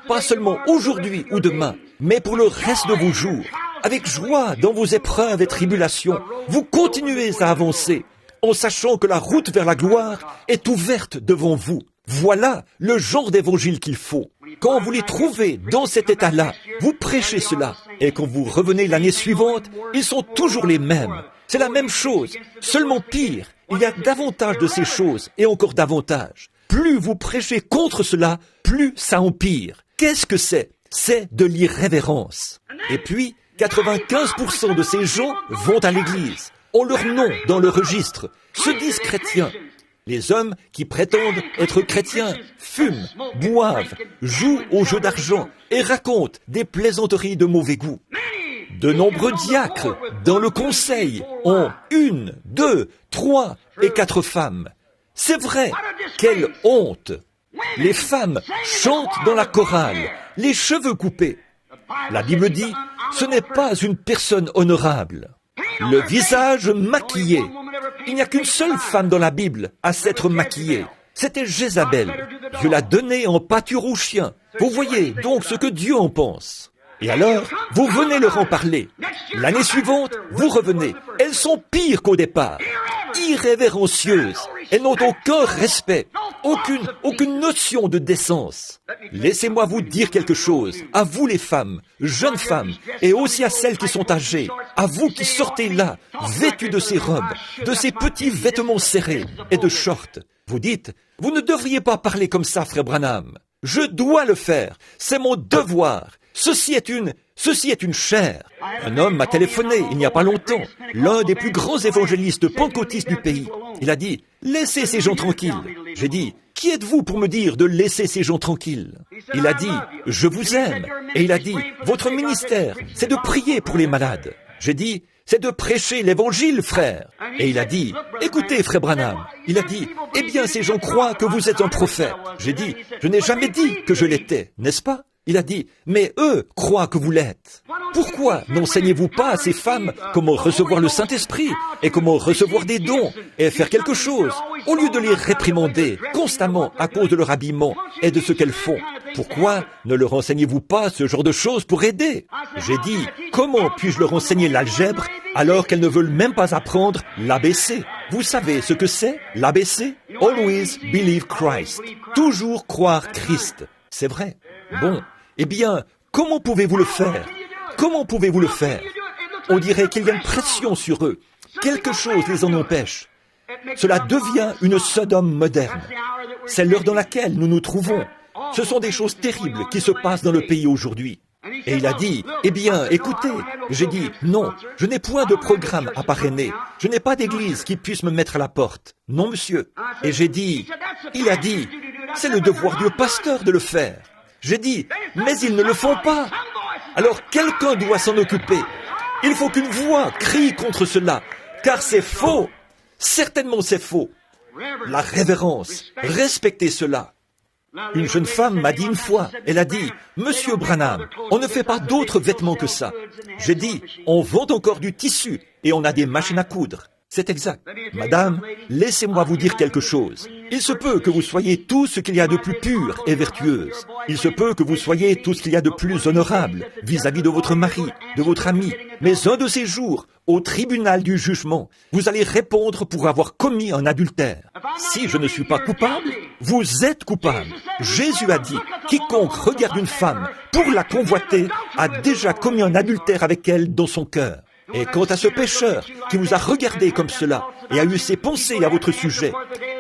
pas seulement aujourd'hui ou demain, mais pour le reste de vos jours. Avec joie dans vos épreuves et tribulations, vous continuez à avancer, en sachant que la route vers la gloire est ouverte devant vous. Voilà le genre d'évangile qu'il faut. Quand vous les trouvez dans cet état-là, vous prêchez cela, et quand vous revenez l'année suivante, ils sont toujours les mêmes. C'est la même chose, seulement pire. Il y a davantage de ces choses, et encore davantage. Plus vous prêchez contre cela, plus ça empire. Qu'est-ce que c'est? C'est de l'irrévérence. Et puis, 95% de ces gens vont à l'église, ont leur nom dans le registre, se disent chrétiens. Les hommes qui prétendent être chrétiens fument, boivent, jouent aux jeux d'argent et racontent des plaisanteries de mauvais goût. De nombreux diacres dans le conseil ont 1, 2, 3 et 4 femmes. C'est vrai, quelle honte! Les femmes chantent dans la chorale, les cheveux coupés. La Bible dit, ce n'est pas une personne honorable. Le visage maquillé. Il n'y a qu'une seule femme dans la Bible à s'être maquillée. C'était Jézabel. Dieu l'a donnée en pâture aux chiens. Vous voyez donc ce que Dieu en pense. Et alors, vous venez leur en parler. L'année suivante, vous revenez. Elles sont pires qu'au départ. Irrévérencieuses. Elles n'ont aucun respect, aucune notion de décence. Laissez-moi vous dire quelque chose, à vous les femmes, jeunes femmes, et aussi à celles qui sont âgées, à vous qui sortez là, vêtues de ces robes, de ces petits vêtements serrés et de shorts. Vous dites, vous ne devriez pas parler comme ça, frère Branham. Je dois le faire, c'est mon devoir. Ceci est une chair. Un homme m'a téléphoné il n'y a pas longtemps, l'un des plus grands évangélistes pentecôtistes du pays. Il a dit, laissez ces gens tranquilles. J'ai dit, qui êtes-vous pour me dire de laisser ces gens tranquilles? Il a dit, je vous aime. Et il a dit, votre ministère, c'est de prier pour les malades. J'ai dit, c'est de prêcher l'évangile, frère. Et il a dit, écoutez, frère Branham. Il a dit, eh bien, ces gens croient que vous êtes un prophète. J'ai dit, je n'ai jamais dit que je l'étais, n'est-ce pas? Il a dit, mais eux croient que vous l'êtes. Pourquoi n'enseignez-vous pas à ces femmes comment recevoir le Saint-Esprit et comment recevoir des dons et faire quelque chose, au lieu de les réprimander constamment à cause de leur habillement et de ce qu'elles font? Pourquoi ne leur enseignez-vous pas ce genre de choses pour aider? J'ai dit, comment puis-je leur enseigner l'algèbre alors qu'elles ne veulent même pas apprendre l'ABC? Vous savez ce que c'est, l'ABC? Always believe Christ. Toujours croire Christ. C'est vrai. Bon. Eh bien, comment pouvez-vous le faire? Comment pouvez-vous le faire? On dirait qu'il y a une pression sur eux. Quelque chose les en empêche. Cela devient une Sodome moderne. C'est l'heure dans laquelle nous nous trouvons. Ce sont des choses terribles qui se passent dans le pays aujourd'hui. Et il a dit, eh bien, écoutez, j'ai dit, non, je n'ai point de programme à parrainer. Je n'ai pas d'église qui puisse me mettre à la porte. Non, monsieur. Et j'ai dit, il a dit, c'est le devoir du pasteur de le faire. J'ai dit, mais ils ne le font pas. Alors quelqu'un doit s'en occuper. Il faut qu'une voix crie contre cela, car c'est faux. Certainement c'est faux. La révérence, respectez cela. Une jeune femme m'a dit une fois, elle a dit, « Monsieur Branham, on ne fait pas d'autres vêtements que ça. » J'ai dit, « On vend encore du tissu et on a des machines à coudre. » C'est exact. Madame, laissez-moi vous dire quelque chose. Il se peut que vous soyez tout ce qu'il y a de plus pur et vertueuse. Il se peut que vous soyez tout ce qu'il y a de plus honorable vis-à-vis de votre mari, de votre ami. Mais un de ces jours, au tribunal du jugement, vous allez répondre pour avoir commis un adultère. Si je ne suis pas coupable, vous êtes coupable. Jésus a dit, quiconque regarde une femme pour la convoiter a déjà commis un adultère avec elle dans son cœur. Et quant à ce pécheur qui vous a regardé comme cela et a eu ses pensées à votre sujet,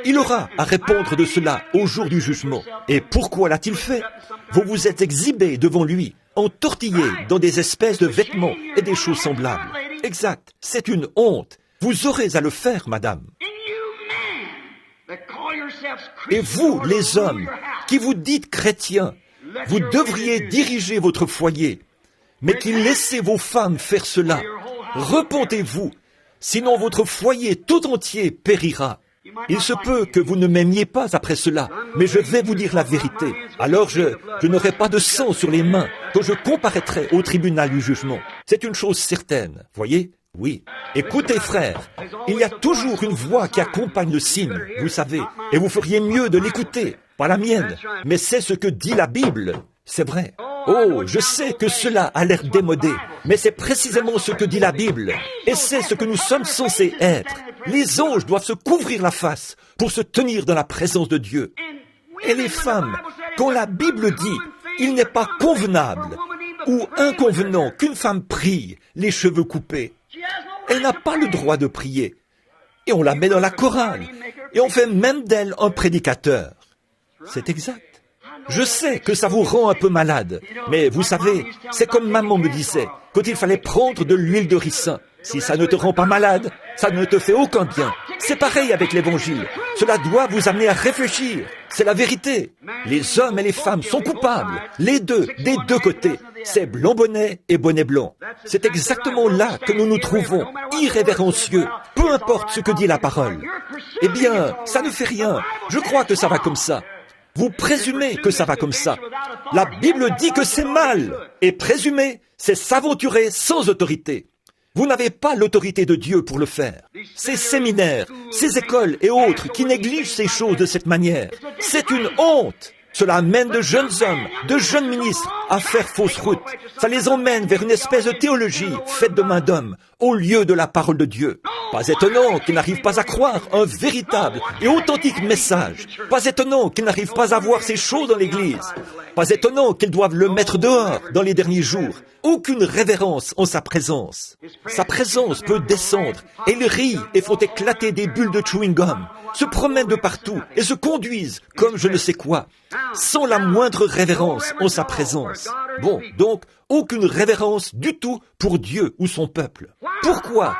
il aura à répondre de cela au jour du jugement. Et pourquoi l'a-t-il fait? Vous vous êtes exhibé devant lui, entortillé dans des espèces de vêtements et des choses semblables. Exact, c'est une honte. Vous aurez à le faire, madame. Et vous, les hommes, qui vous dites chrétiens, vous devriez diriger votre foyer, mais qui laissez vos femmes faire cela. Repentez-vous, sinon votre foyer tout entier périra. Il se peut que vous ne m'aimiez pas après cela, mais je vais vous dire la vérité. Alors je n'aurai pas de sang sur les mains quand je comparaîtrai au tribunal du jugement. C'est une chose certaine, voyez? Oui. Écoutez, frères, il y a toujours une voix qui accompagne le signe, vous savez, et vous feriez mieux de l'écouter, pas la mienne, mais c'est ce que dit la Bible. C'est vrai. Oh, je sais que cela a l'air démodé, mais c'est précisément ce que dit la Bible, et c'est ce que nous sommes censés être. Les anges doivent se couvrir la face pour se tenir dans la présence de Dieu. Et les femmes, quand la Bible dit « il n'est pas convenable » ou inconvenant qu'une femme prie les cheveux coupés, elle n'a pas le droit de prier. Et on la met dans la chorale, et on fait même d'elle un prédicateur. C'est exact. Je sais que ça vous rend un peu malade, mais vous savez, c'est comme maman me disait, quand il fallait prendre de l'huile de ricin. Si ça ne te rend pas malade, ça ne te fait aucun bien. C'est pareil avec l'Évangile. Cela doit vous amener à réfléchir. C'est la vérité. Les hommes et les femmes sont coupables. Les deux, des deux côtés. C'est blanc bonnet et bonnet blanc. C'est exactement là que nous nous trouvons, irrévérencieux, peu importe ce que dit la parole. Eh bien, ça ne fait rien. Je crois que ça va comme ça. Vous présumez que ça va comme ça. La Bible dit que c'est mal. Et présumer, c'est s'aventurer sans autorité. Vous n'avez pas l'autorité de Dieu pour le faire. Ces séminaires, ces écoles et autres qui négligent ces choses de cette manière, c'est une honte. Cela amène de jeunes hommes, de jeunes ministres à faire fausse route. Ça les emmène vers une espèce de théologie faite de main d'homme, au lieu de la parole de Dieu. Pas étonnant qu'ils n'arrivent pas à croire un véritable et authentique message. Pas étonnant qu'ils n'arrivent pas à voir ces choses dans l'Église. Pas étonnant qu'ils doivent le mettre dehors dans les derniers jours. Aucune révérence en sa présence. Sa présence peut descendre, et ils rient et font éclater des bulles de chewing-gum, se promènent de partout et se conduisent comme je ne sais quoi, sans la moindre révérence en sa présence. Bon, donc, aucune révérence du tout pour Dieu ou son peuple. Pourquoi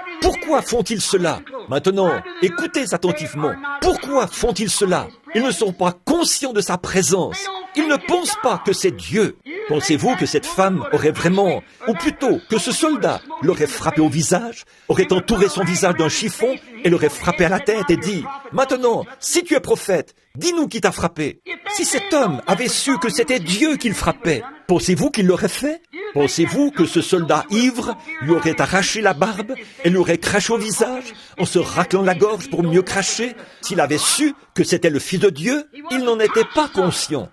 font-ils cela? Maintenant, écoutez attentivement. Pourquoi font-ils cela? Ils ne sont pas conscients de sa présence. Ils ne pensent pas que c'est Dieu. Pensez-vous que cette femme aurait vraiment, ou plutôt que ce soldat l'aurait frappé au visage, aurait entouré son visage d'un chiffon et l'aurait frappé à la tête et dit « Maintenant, si tu es prophète, dis-nous qui t'a frappé. » Si cet homme avait su que c'était Dieu qu'il frappait, pensez-vous qu'il l'aurait fait? Pensez-vous que ce soldat ivre lui aurait arraché la barbe et lui aurait craché au visage en se raclant la gorge pour mieux cracher? S'il avait su que c'était le Fils de Dieu, il n'en était pas conscient.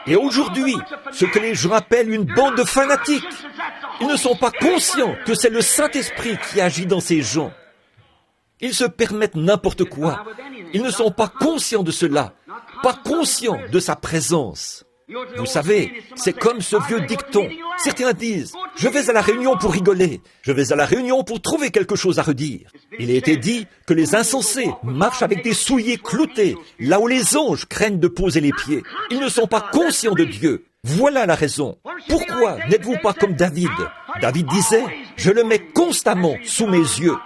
Et aujourd'hui, ce que les gens appellent une bande de fanatiques, ils ne sont pas conscients que c'est le Saint-Esprit qui agit dans ces gens. Ils se permettent n'importe quoi. Ils ne sont pas conscients de cela, pas conscients de sa présence. Vous savez, c'est comme ce vieux dicton. Certains disent, je vais à la réunion pour rigoler, je vais à la réunion pour trouver quelque chose à redire. Il a été dit que les insensés marchent avec des souliers cloutés, là où les anges craignent de poser les pieds. Ils ne sont pas conscients de Dieu. Voilà la raison. Pourquoi n'êtes-vous pas comme David? David disait, je le mets constamment sous mes yeux.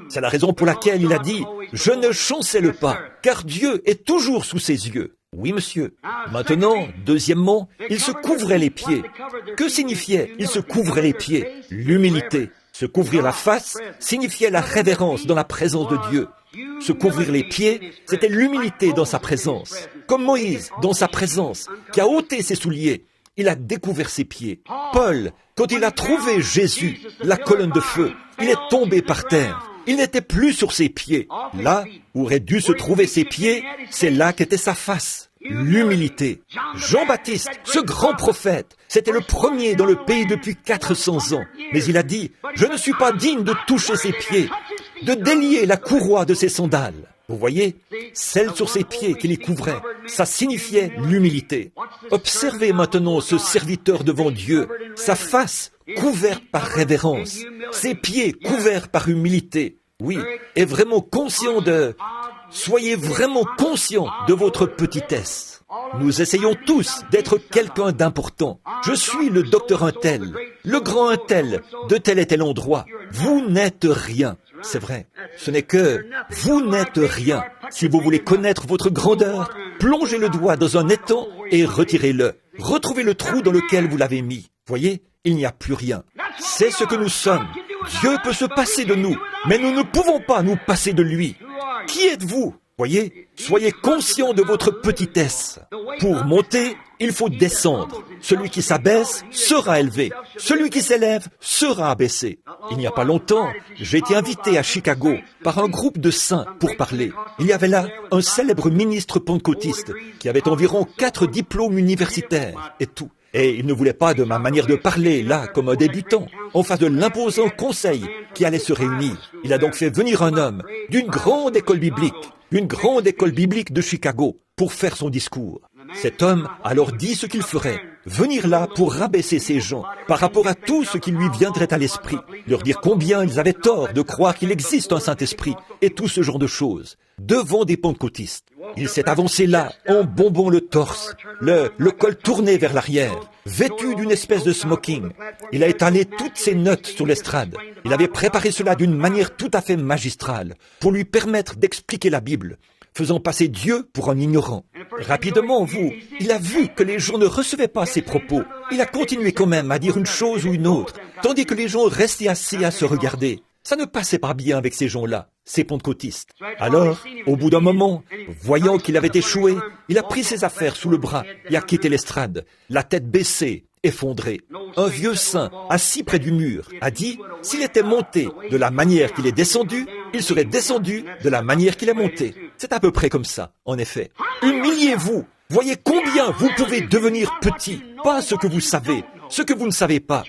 C'est la raison pour laquelle il a dit, je ne chancelle pas, car Dieu est toujours sous ses yeux. Oui, monsieur. Maintenant, deuxièmement, il se couvrait les pieds. Que signifiait il se couvrait les pieds? L'humilité. Se couvrir la face signifiait la révérence dans la présence de Dieu. Se couvrir les pieds, c'était l'humilité dans sa présence. Comme Moïse, dans sa présence, qui a ôté ses souliers, il a découvert ses pieds. Paul, quand il a trouvé Jésus, la colonne de feu, il est tombé par terre. Il n'était plus sur ses pieds. Là où auraient dû se trouver ses pieds, c'est là qu'était sa face. L'humilité. Jean-Baptiste, ce grand prophète, c'était le premier dans le pays depuis 400 ans. Mais il a dit, je ne suis pas digne de toucher ses pieds, de délier la courroie de ses sandales. Vous voyez, celle sur ses pieds qui les couvrait, ça signifiait l'humilité. Observez maintenant ce serviteur devant Dieu, sa face couverte par révérence, ses pieds couverts par humilité. Oui, et vraiment conscient de... Soyez vraiment conscient de votre petitesse. Nous essayons tous d'être quelqu'un d'important. Je suis le docteur un tel, le grand un tel, de tel et tel endroit. Vous n'êtes rien. C'est vrai. Ce n'est que vous n'êtes rien. Si vous voulez connaître votre grandeur, plongez le doigt dans un étang et retirez-le. Retrouvez le trou dans lequel vous l'avez mis. Voyez, il n'y a plus rien. C'est ce que nous sommes. Dieu peut se passer de nous, mais nous ne pouvons pas nous passer de lui. Qui êtes-vous? Voyez, soyez conscients de votre petitesse. Pour monter, il faut descendre. Celui qui s'abaisse sera élevé. Celui qui s'élève sera abaissé. Il n'y a pas longtemps, j'ai été invité à Chicago par un groupe de saints pour parler. Il y avait là un célèbre ministre pentecôtiste qui avait environ 4 diplômes universitaires et tout. Et il ne voulait pas de ma manière de parler, là, comme un débutant, en face de l'imposant conseil qui allait se réunir. Il a donc fait venir un homme d'une grande école biblique de Chicago, pour faire son discours. Cet homme a alors dit ce qu'il ferait, venir là pour rabaisser ces gens par rapport à tout ce qui lui viendrait à l'esprit, leur dire combien ils avaient tort de croire qu'il existe un Saint-Esprit et tout ce genre de choses, devant des pentecôtistes. Il s'est avancé là, en bombant le torse, le col tourné vers l'arrière, vêtu d'une espèce de smoking. Il a étalé toutes ses notes sur l'estrade. Il avait préparé cela d'une manière tout à fait magistrale, pour lui permettre d'expliquer la Bible, faisant passer Dieu pour un ignorant. Rapidement, il a vu que les gens ne recevaient pas ses propos. Il a continué quand même à dire une chose ou une autre, tandis que les gens restaient assis à se regarder. Ça ne passait pas bien avec ces gens-là, ces pentecôtistes. Alors, au bout d'un moment, voyant qu'il avait échoué, il a pris ses affaires sous le bras et a quitté l'estrade, la tête baissée, effondré. Un vieux saint, assis près du mur, a dit, s'il était monté de la manière qu'il est descendu, il serait descendu de la manière qu'il est monté. C'est à peu près comme ça, en effet. Humiliez-vous. Voyez combien vous pouvez devenir petit. Pas ce que vous savez, ce que vous ne savez pas.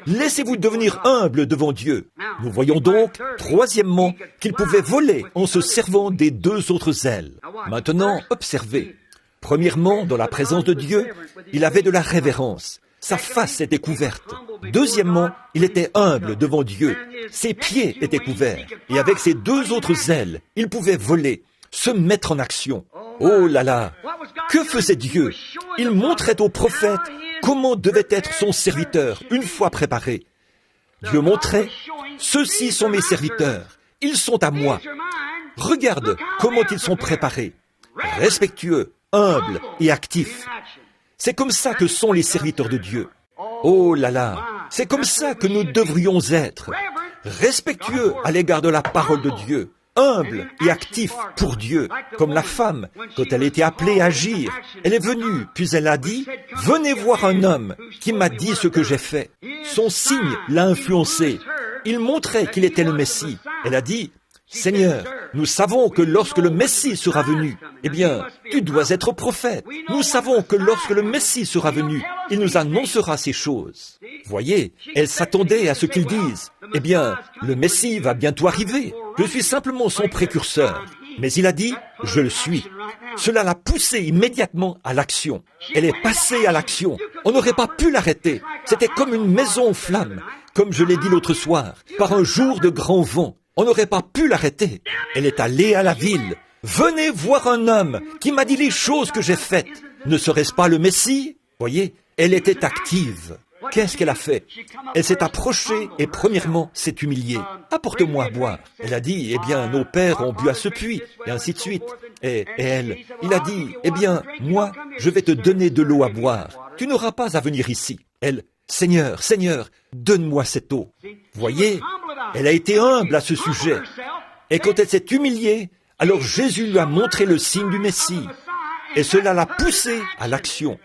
Laissez-vous devenir humble devant Dieu. Nous voyons donc, troisièmement, qu'il pouvait voler en se servant des 2 autres ailes. Maintenant, observez. Premièrement, dans la présence de Dieu, il avait de la révérence. Sa face était couverte. Deuxièmement, il était humble devant Dieu. Ses pieds étaient couverts. Et avec ses 2 autres ailes, il pouvait voler, se mettre en action. Oh là là! Que faisait Dieu? Il montrait au prophète comment devait être son serviteur une fois préparé. Dieu montrait, ceux-ci sont mes serviteurs, ils sont à moi. Regarde comment ils sont préparés, respectueux, humbles et actifs. C'est comme ça que sont les serviteurs de Dieu. Oh là là, c'est comme ça que nous devrions être, respectueux à l'égard de la parole de Dieu, humble et actif pour Dieu, comme la femme, quand elle était appelée à agir. Elle est venue, puis elle a dit, « Venez voir un homme qui m'a dit ce que j'ai fait. » Son signe l'a influencé. Il montrait qu'il était le Messie. Elle a dit, « Seigneur, nous savons que lorsque le Messie sera venu, eh bien, tu dois être prophète. Nous savons que lorsque le Messie sera venu, il nous annoncera ces choses. » Voyez, elle s'attendait à ce qu'il dise, « Eh bien, le Messie va bientôt arriver. Je suis simplement son précurseur. » Mais il a dit, « Je le suis. » Cela l'a poussée immédiatement à l'action. Elle est passée à l'action. On n'aurait pas pu l'arrêter. C'était comme une maison en flammes, comme je l'ai dit l'autre soir, par un jour de grand vent. On n'aurait pas pu l'arrêter. Elle est allée à la ville. « Venez voir un homme qui m'a dit les choses que j'ai faites. » Ne serait-ce pas le Messie? Voyez, elle était active. Qu'est-ce qu'elle a fait? Elle s'est approchée et premièrement s'est humiliée. « Apporte-moi à boire. » Elle a dit, « Eh bien, nos pères ont bu à ce puits. » Et ainsi de suite. Et il a dit, « Eh bien, moi, je vais te donner de l'eau à boire. Tu n'auras pas à venir ici. » Elle, « Seigneur, Seigneur, donne-moi cette eau. » Voyez, elle a été humble à ce sujet. Et quand elle s'est humiliée, alors Jésus lui a montré le signe du Messie. Et cela l'a poussée à l'action.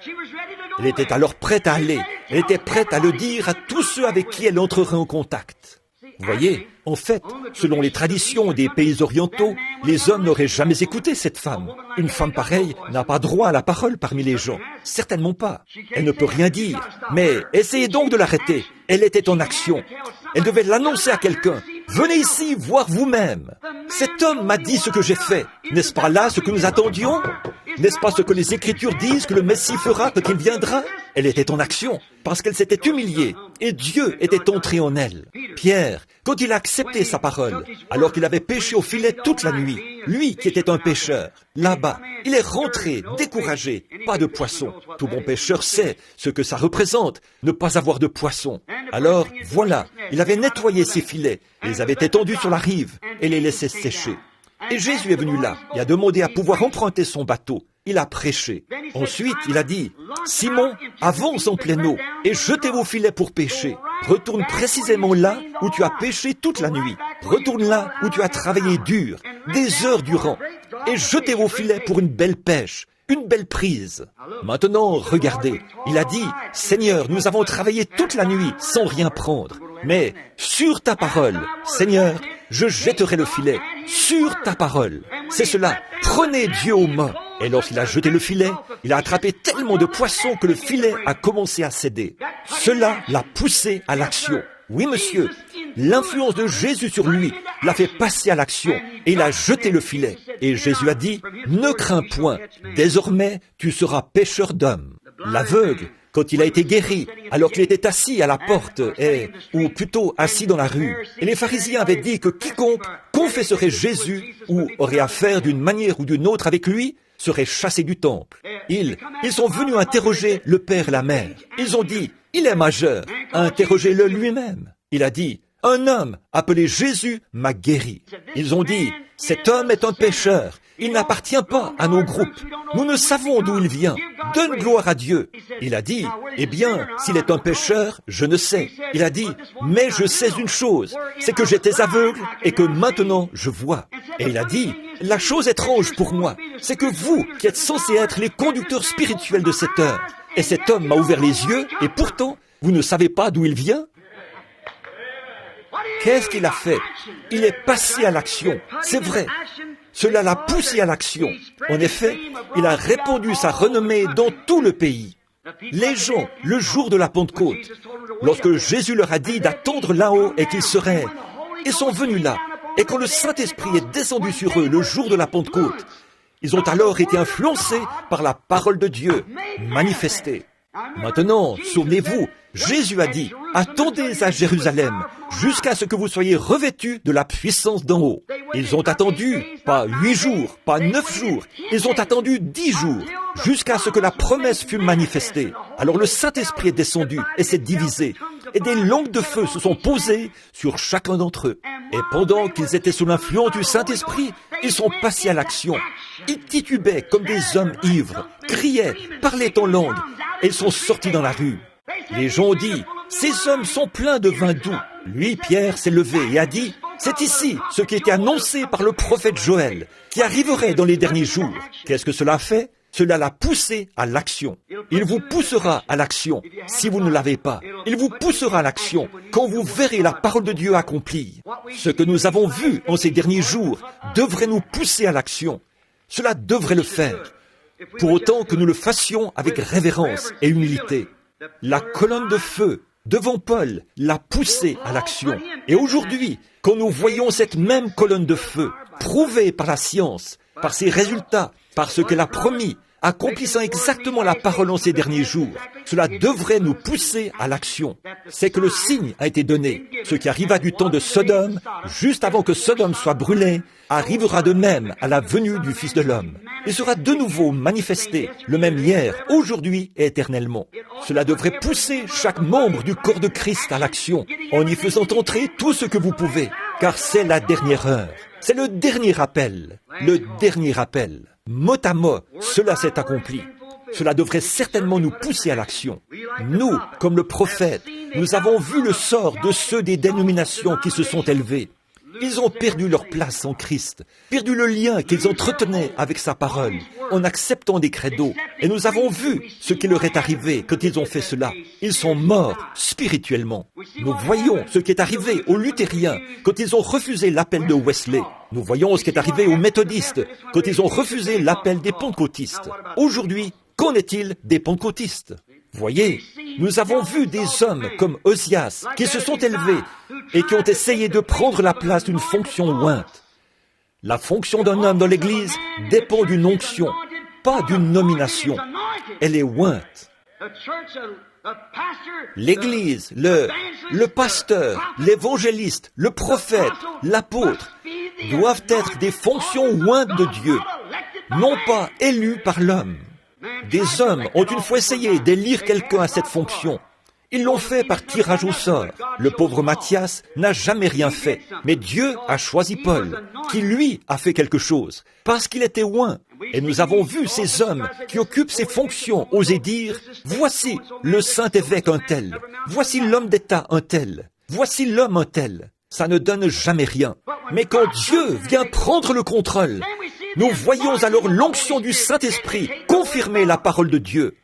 Elle était alors prête à aller. Elle était prête à le dire à tous ceux avec qui elle entrerait en contact. Vous voyez, en fait, selon les traditions des pays orientaux, les hommes n'auraient jamais écouté cette femme. Une femme pareille n'a pas droit à la parole parmi les gens. Certainement pas. Elle ne peut rien dire. Mais essayez donc de l'arrêter. Elle était en action. Elle devait l'annoncer à quelqu'un. Venez ici voir vous-même. Cet homme m'a dit ce que j'ai fait. N'est-ce pas là ce que nous attendions? N'est-ce pas ce que les Écritures disent que le Messie fera quand il viendra? Elle était en action, parce qu'elle s'était humiliée, et Dieu était entré en elle. Pierre, quand il a accepté sa parole, alors qu'il avait pêché au filet toute la nuit, lui qui était un pêcheur, là-bas, il est rentré, découragé, pas de poisson. Tout bon pêcheur sait ce que ça représente, ne pas avoir de poisson. Alors, voilà, il avait nettoyé ses filets, les avait étendus sur la rive, et les laissait sécher. Et Jésus est venu là, et a demandé à pouvoir emprunter son bateau. Il a prêché. Ensuite, il a dit, « Simon, avance en pleine eau, et jetez vos filets pour pêcher. Retourne précisément là où tu as pêché toute la nuit. Retourne là où tu as travaillé dur, des heures durant. et jetez vos filets pour une belle pêche, une belle prise. Maintenant, regardez, il a dit, « Seigneur, nous avons travaillé toute la nuit sans rien prendre, mais sur ta parole, Seigneur, je jetterai le filet, sur ta parole. » C'est cela, prenez Dieu au mot. Et lorsqu'il a jeté le filet, il a attrapé tellement de poissons que le filet a commencé à céder. Cela l'a poussé à l'action. Oui, monsieur, l'influence de Jésus sur lui l'a fait passer à l'action et il a jeté le filet. Et Jésus a dit, « Ne crains point, désormais tu seras pêcheur d'hommes. » L'aveugle, quand il a été guéri, alors qu'il était assis à la porte, ou plutôt assis dans la rue, et les pharisiens avaient dit que quiconque confesserait Jésus ou aurait affaire d'une manière ou d'une autre avec lui, serait chassé du temple. Ils sont venus interroger le père et la mère. Ils ont dit, « Il est majeur, interrogez-le lui-même. » Il a dit, « Un homme appelé Jésus m'a guéri. » Ils ont dit, « Cet homme est un pécheur. Il n'appartient pas à nos groupes. Nous ne savons d'où il vient. Donne gloire à Dieu. » Il a dit, « Eh bien, s'il est un pécheur, je ne sais. » Il a dit, « Mais je sais une chose, c'est que j'étais aveugle et que maintenant je vois. » Et il a dit, « La chose étrange pour moi, c'est que vous, qui êtes censés être les conducteurs spirituels de cette heure, et cet homme m'a ouvert les yeux, et pourtant, vous ne savez pas d'où il vient? » Qu'est-ce qu'il a fait? Il est passé à l'action. C'est vrai. Cela l'a poussé à l'action. En effet, il a répandu sa renommée dans tout le pays. Les gens, le jour de la Pentecôte, lorsque Jésus leur a dit d'attendre là-haut et qu'ils seraient, ils sont venus là. Et quand le Saint-Esprit est descendu sur eux le jour de la Pentecôte, ils ont alors été influencés par la parole de Dieu, manifestée. Maintenant, souvenez-vous, Jésus a dit, « Attendez à Jérusalem, jusqu'à ce que vous soyez revêtus de la puissance d'en haut. » Ils ont attendu, pas 8 jours, pas 9 jours, ils ont attendu 10 jours, jusqu'à ce que la promesse fût manifestée. Alors le Saint-Esprit est descendu et s'est divisé, et des langues de feu se sont posées sur chacun d'entre eux. Et pendant qu'ils étaient sous l'influence du Saint-Esprit, ils sont passés à l'action. Ils titubaient comme des hommes ivres, criaient, parlaient en langue, et ils sont sortis dans la rue. Les gens ont dit, « Ces hommes sont pleins de vin doux. » Lui, Pierre, s'est levé et a dit, « C'est ici ce qui était annoncé par le prophète Joël, qui arriverait dans les derniers jours. » Qu'est-ce que cela a fait? Cela l'a poussé à l'action. Il vous poussera à l'action si vous ne l'avez pas. Il vous poussera à l'action quand vous verrez la parole de Dieu accomplie. Ce que nous avons vu en ces derniers jours devrait nous pousser à l'action. Cela devrait le faire, pour autant que nous le fassions avec révérence et humilité. La colonne de feu devant Paul l'a poussé à l'action. Et aujourd'hui, quand nous voyons cette même colonne de feu prouvée par la science, par ses résultats, par ce qu'elle a promis, accomplissant exactement la parole en ces derniers jours, cela devrait nous pousser à l'action. C'est que le signe a été donné. Ce qui arriva du temps de Sodome, juste avant que Sodome soit brûlé, arrivera de même à la venue du Fils de l'homme. Il sera de nouveau manifesté, le même hier, aujourd'hui et éternellement. Cela devrait pousser chaque membre du corps de Christ à l'action, en y faisant entrer tout ce que vous pouvez, car c'est la dernière heure. C'est le dernier appel, le dernier appel. Mot à mot, cela s'est accompli. Cela devrait certainement nous pousser à l'action. Nous, comme le prophète, nous avons vu le sort de ceux des dénominations qui se sont élevés. Ils ont perdu leur place en Christ, perdu le lien qu'ils entretenaient avec sa parole, en acceptant des credos. Et nous avons vu ce qui leur est arrivé quand ils ont fait cela. Ils sont morts spirituellement. Nous voyons ce qui est arrivé aux luthériens quand ils ont refusé l'appel de Wesley. Nous voyons ce qui est arrivé aux méthodistes quand ils ont refusé l'appel des pentecôtistes. Aujourd'hui, qu'en est-il des pentecôtistes? Voyez, nous avons vu des hommes comme Osias qui se sont élevés et qui ont essayé de prendre la place d'une fonction ointe. La fonction d'un homme dans l'Église dépend d'une onction, pas d'une nomination. Elle est ointe. L'Église, le pasteur, l'évangéliste, le prophète, l'apôtre doivent être des fonctions ointes de Dieu, non pas élues par l'homme. Des hommes ont une fois essayé d'élire quelqu'un à cette fonction. Ils l'ont fait par tirage au sort. Le pauvre Matthias n'a jamais rien fait. Mais Dieu a choisi Paul, qui lui a fait quelque chose, parce qu'il était oint. Et nous avons vu ces hommes qui occupent ces fonctions oser dire, « Voici le saint évêque un tel, voici l'homme d'État un tel, voici l'homme un tel. » Ça ne donne jamais rien. Mais quand Dieu vient prendre le contrôle, Nous voyons alors l'onction du Saint-Esprit confirmer la parole de Dieu.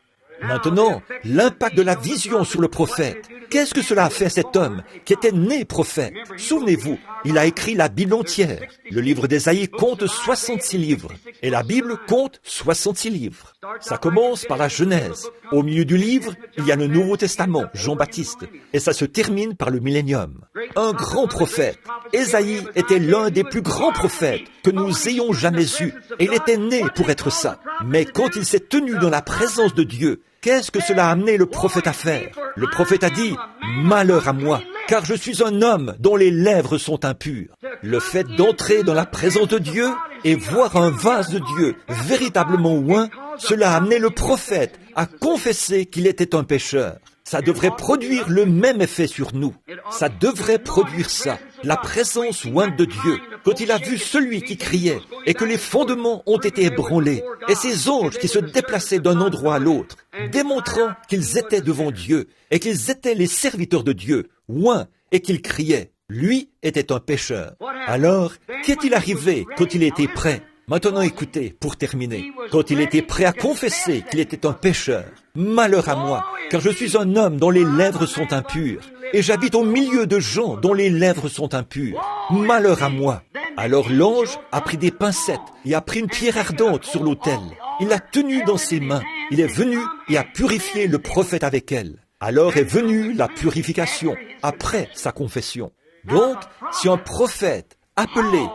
Maintenant, l'impact de la vision sur le prophète. Qu'est-ce que cela a fait à cet homme qui était né prophète? Souvenez-vous, il a écrit la Bible entière. Le livre d'Ésaïe compte 66 livres et la Bible compte 66 livres. Ça commence par la Genèse. Au milieu du livre, il y a le Nouveau Testament, Jean-Baptiste, et ça se termine par le millénium. Un grand prophète. Ésaïe était l'un des plus grands prophètes que nous ayons jamais eus, et il était né pour être ça. Mais quand il s'est tenu dans la présence de Dieu, qu'est-ce que cela a amené le prophète à faire? Le prophète a dit, « Malheur à moi, car je suis un homme dont les lèvres sont impures. » Le fait d'entrer dans la présence de Dieu et voir un vase de Dieu véritablement oint, cela a amené le prophète à confesser qu'il était un pécheur. Ça devrait produire le même effet sur nous. Ça devrait produire ça, la présence ointe de Dieu. Quand il a vu celui qui criait et que les fondements ont été ébranlés et ces anges qui se déplaçaient d'un endroit à l'autre, démontrant qu'ils étaient devant Dieu et qu'ils étaient les serviteurs de Dieu, oints, et qu'ils criaient. Lui était un pécheur. Alors, qu'est-il arrivé quand il était prêt? Maintenant écoutez, pour terminer, quand il était prêt à confesser qu'il était un pécheur, malheur à moi, car je suis un homme dont les lèvres sont impures, et j'habite au milieu de gens dont les lèvres sont impures, malheur à moi. Alors l'ange a pris des pincettes et a pris une pierre ardente sur l'autel. Il l'a tenue dans ses mains. Il est venu et a purifié le prophète avec elle. Alors est venue la purification, après sa confession. Donc, si un prophète appelé,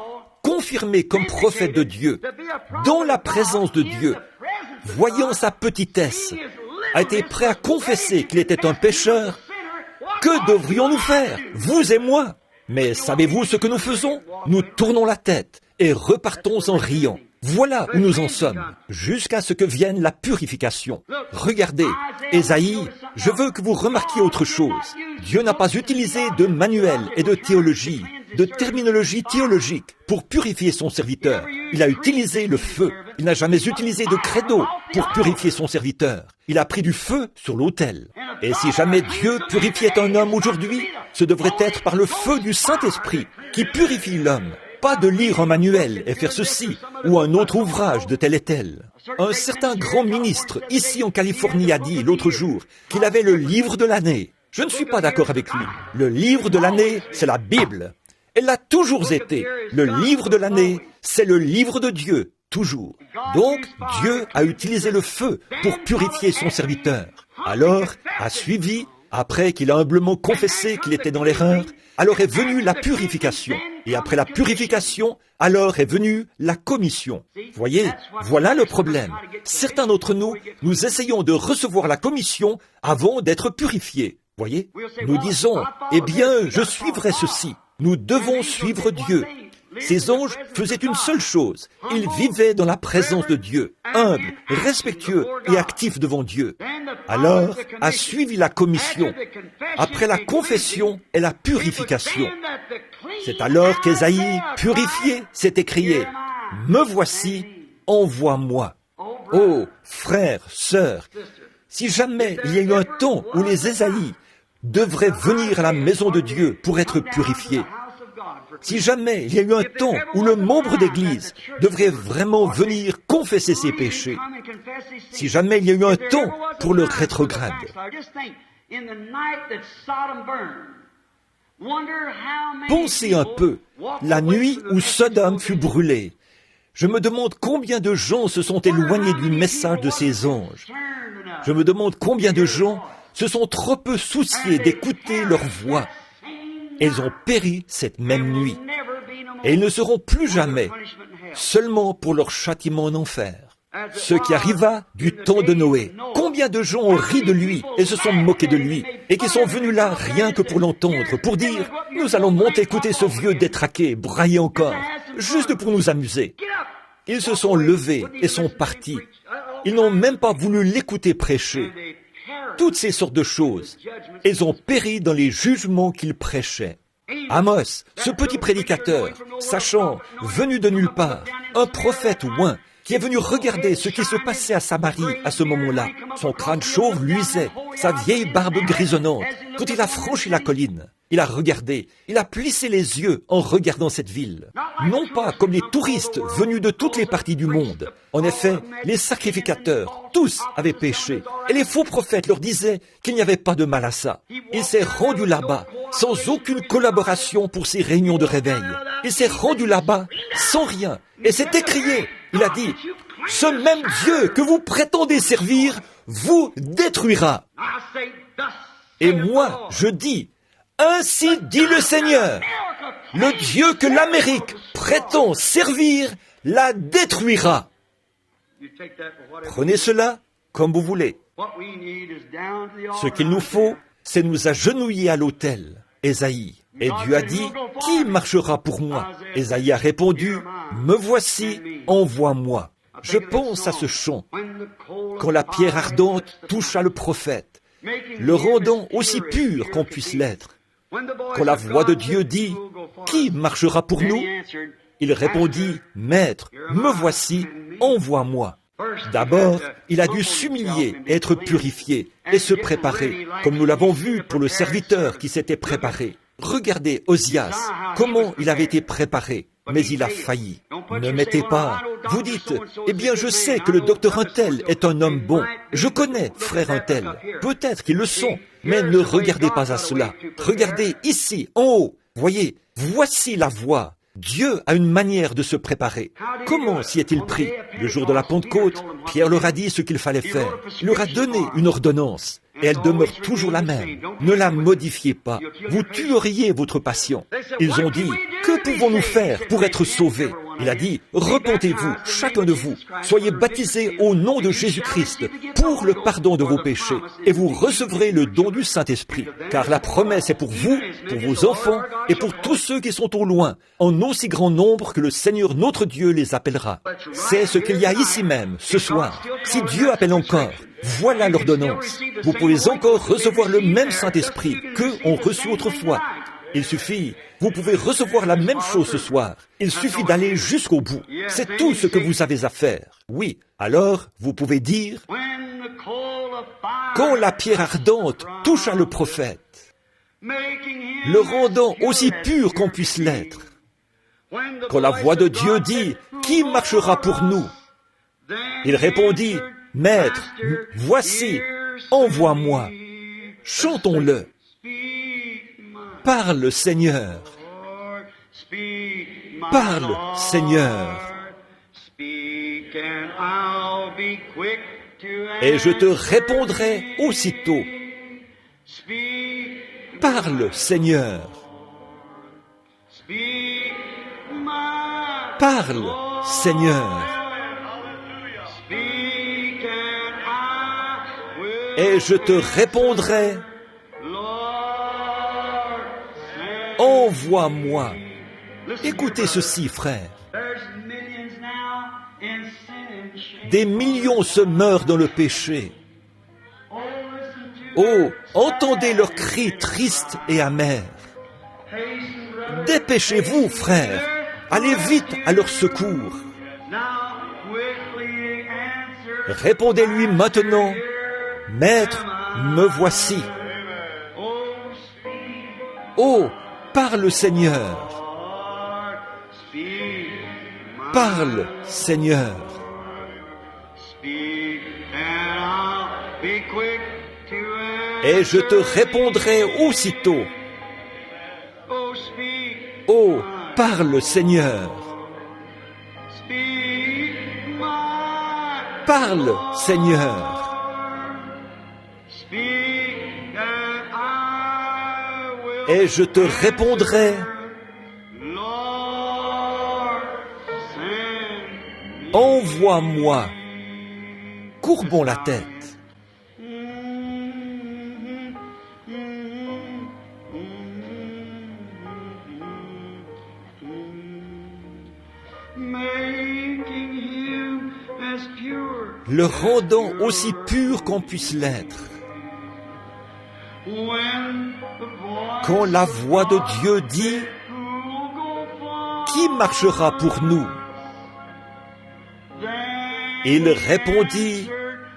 confirmé comme prophète de Dieu, dans la présence de Dieu, voyant sa petitesse, a été prêt à confesser qu'il était un pécheur, que devrions-nous faire, vous et moi? Mais savez-vous ce que nous faisons? Nous tournons la tête et repartons en riant. Voilà où nous en sommes, jusqu'à ce que vienne la purification. Regardez, Ésaïe, je veux que vous remarquiez autre chose. Dieu n'a pas utilisé de manuel et de théologie, de terminologie théologique pour purifier son serviteur. Il a utilisé le feu. Il n'a jamais utilisé de credo pour purifier son serviteur. Il a pris du feu sur l'autel. Et si jamais Dieu purifiait un homme aujourd'hui, ce devrait être par le feu du Saint-Esprit qui purifie l'homme. Pas de lire un manuel et faire ceci ou un autre ouvrage de tel et tel. Un certain grand ministre ici en Californie a dit l'autre jour qu'il avait le livre de l'année. Je ne suis pas d'accord avec lui. Le livre de l'année, c'est la Bible. Elle l'a toujours été. Le livre de l'année, c'est le livre de Dieu, toujours. Donc, Dieu a utilisé le feu pour purifier son serviteur. Alors, a suivi, après qu'il a humblement confessé qu'il était dans l'erreur, alors est venue la purification. Et après la purification, alors est venue la commission. Voyez, voilà le problème. Certains d'entre nous, nous essayons de recevoir la commission avant d'être purifiés. Voyez, nous disons, eh bien, je suivrai ceci. Nous devons suivre Dieu. Ces anges faisaient une seule chose. Ils vivaient dans la présence de Dieu, humbles, respectueux et actifs devant Dieu. Alors a suivi la commission. Après la confession et la purification. C'est alors qu'Ésaïe, purifié, s'est écrié, « Me voici, envoie-moi. » Oh, frères, sœurs, si jamais il y a eu un temps où les Ésaïes devraient venir à la maison de Dieu pour être purifiés, si jamais il y a eu un temps où le membre d'Église devrait vraiment venir confesser ses péchés, si jamais il y a eu un temps pour le rétrograde, pensez un peu, la nuit où Sodome fut brûlée. Je me demande combien de gens se sont éloignés du message de ces anges. Je me demande combien de gens se sont trop peu souciés d'écouter leur voix. Ils ont péri cette même nuit. Et ils ne seront plus jamais, seulement pour leur châtiment en enfer. Ce qui arriva du temps de Noé. Combien de gens ont ri de lui et se sont moqués de lui et qui sont venus là rien que pour l'entendre, pour dire « Nous allons monter écouter ce vieux détraqué, brailler encore, juste pour nous amuser. » Ils se sont levés et sont partis. Ils n'ont même pas voulu l'écouter prêcher. Toutes ces sortes de choses. Ils ont péri dans les jugements qu'il prêchait. Amos, ce petit prédicateur, sachant, venu de nulle part, un prophète oint, qui est venu regarder ce qui se passait à Samarie à ce moment-là. Son crâne chauve luisait, sa vieille barbe grisonnante, quand il a franchi la colline. Il a regardé, il a plissé les yeux en regardant cette ville. Non pas comme les touristes venus de toutes les parties du monde. En effet, les sacrificateurs, tous avaient péché. Et les faux prophètes leur disaient qu'il n'y avait pas de mal à ça. Il s'est rendu là-bas sans aucune collaboration pour ses réunions de réveil. Il s'est rendu là-bas sans rien et s'est écrié. Il a dit, « Ce même Dieu que vous prétendez servir vous détruira. » Et moi, je dis, ainsi dit le Seigneur, le Dieu que l'Amérique prétend servir la détruira. Prenez cela comme vous voulez. Ce qu'il nous faut, c'est nous agenouiller à l'autel. Ésaïe. Et Dieu a dit, qui marchera pour moi? Ésaïe a répondu, me voici, envoie-moi. Je pense à ce chant. Quand la pierre ardente toucha le prophète, le rendant aussi pur qu'on puisse l'être. Quand la voix de Dieu dit, « Qui marchera pour nous ?» Il répondit, « Maître, me voici, envoie-moi. » D'abord, il a dû s'humilier, être purifié et se préparer, comme nous l'avons vu pour le serviteur qui s'était préparé. Regardez Osias, comment il avait été préparé, mais il a failli. Ne mettez pas. Vous dites, eh bien je sais que le docteur Untel est un homme bon. Je connais frère Untel. Peut-être qu'ils le sont, mais ne regardez pas à cela. Regardez ici, en haut. Voyez, voici la voie. Dieu a une manière de se préparer. Comment s'y est-il pris? Le jour de la Pentecôte, Pierre leur a dit ce qu'il fallait faire. Il leur a donné une ordonnance. Et elle demeure toujours la même. Ne la modifiez pas. Vous tueriez votre patient. Ils ont dit, que pouvons-nous faire pour être sauvés? Il a dit, repentez-vous, chacun de vous, soyez baptisés au nom de Jésus-Christ pour le pardon de vos péchés, et vous recevrez le don du Saint-Esprit. Car la promesse est pour vous, pour vos enfants, et pour tous ceux qui sont au loin, en aussi grand nombre que le Seigneur notre Dieu les appellera. C'est ce qu'il y a ici même, ce soir. Si Dieu appelle encore, voilà l'ordonnance. Vous pouvez encore recevoir le même Saint-Esprit qu'ont reçu autrefois. Il suffit, vous pouvez recevoir la même chose ce soir. Il suffit d'aller jusqu'au bout. C'est tout ce que vous avez à faire. Oui, alors vous pouvez dire, quand la pierre ardente toucha le prophète, le rendant aussi pur qu'on puisse l'être, quand la voix de Dieu dit, qui marchera pour nous? Il répondit, Maître, voici, envoie-moi. Chantons-le. Parle, Seigneur. Parle, Seigneur. Et je te répondrai aussitôt. Parle, Seigneur. Parle, Seigneur. Et je te répondrai, envoie-moi. Écoutez ceci, frères. Des millions se meurent dans le péché. Oh, entendez leurs cris tristes et amers. Dépêchez-vous, frères. Allez vite à leur secours. Répondez-lui maintenant, Maître, me voici. Oh, parle, Seigneur. Parle, Seigneur. Et je te répondrai aussitôt. Oh, parle, Seigneur. Parle, Seigneur. Et je te répondrai, envoie-moi. Courbons la tête. Le rendant aussi pur qu'on puisse l'être. Quand la voix de Dieu dit, qui marchera pour nous? Il répondit,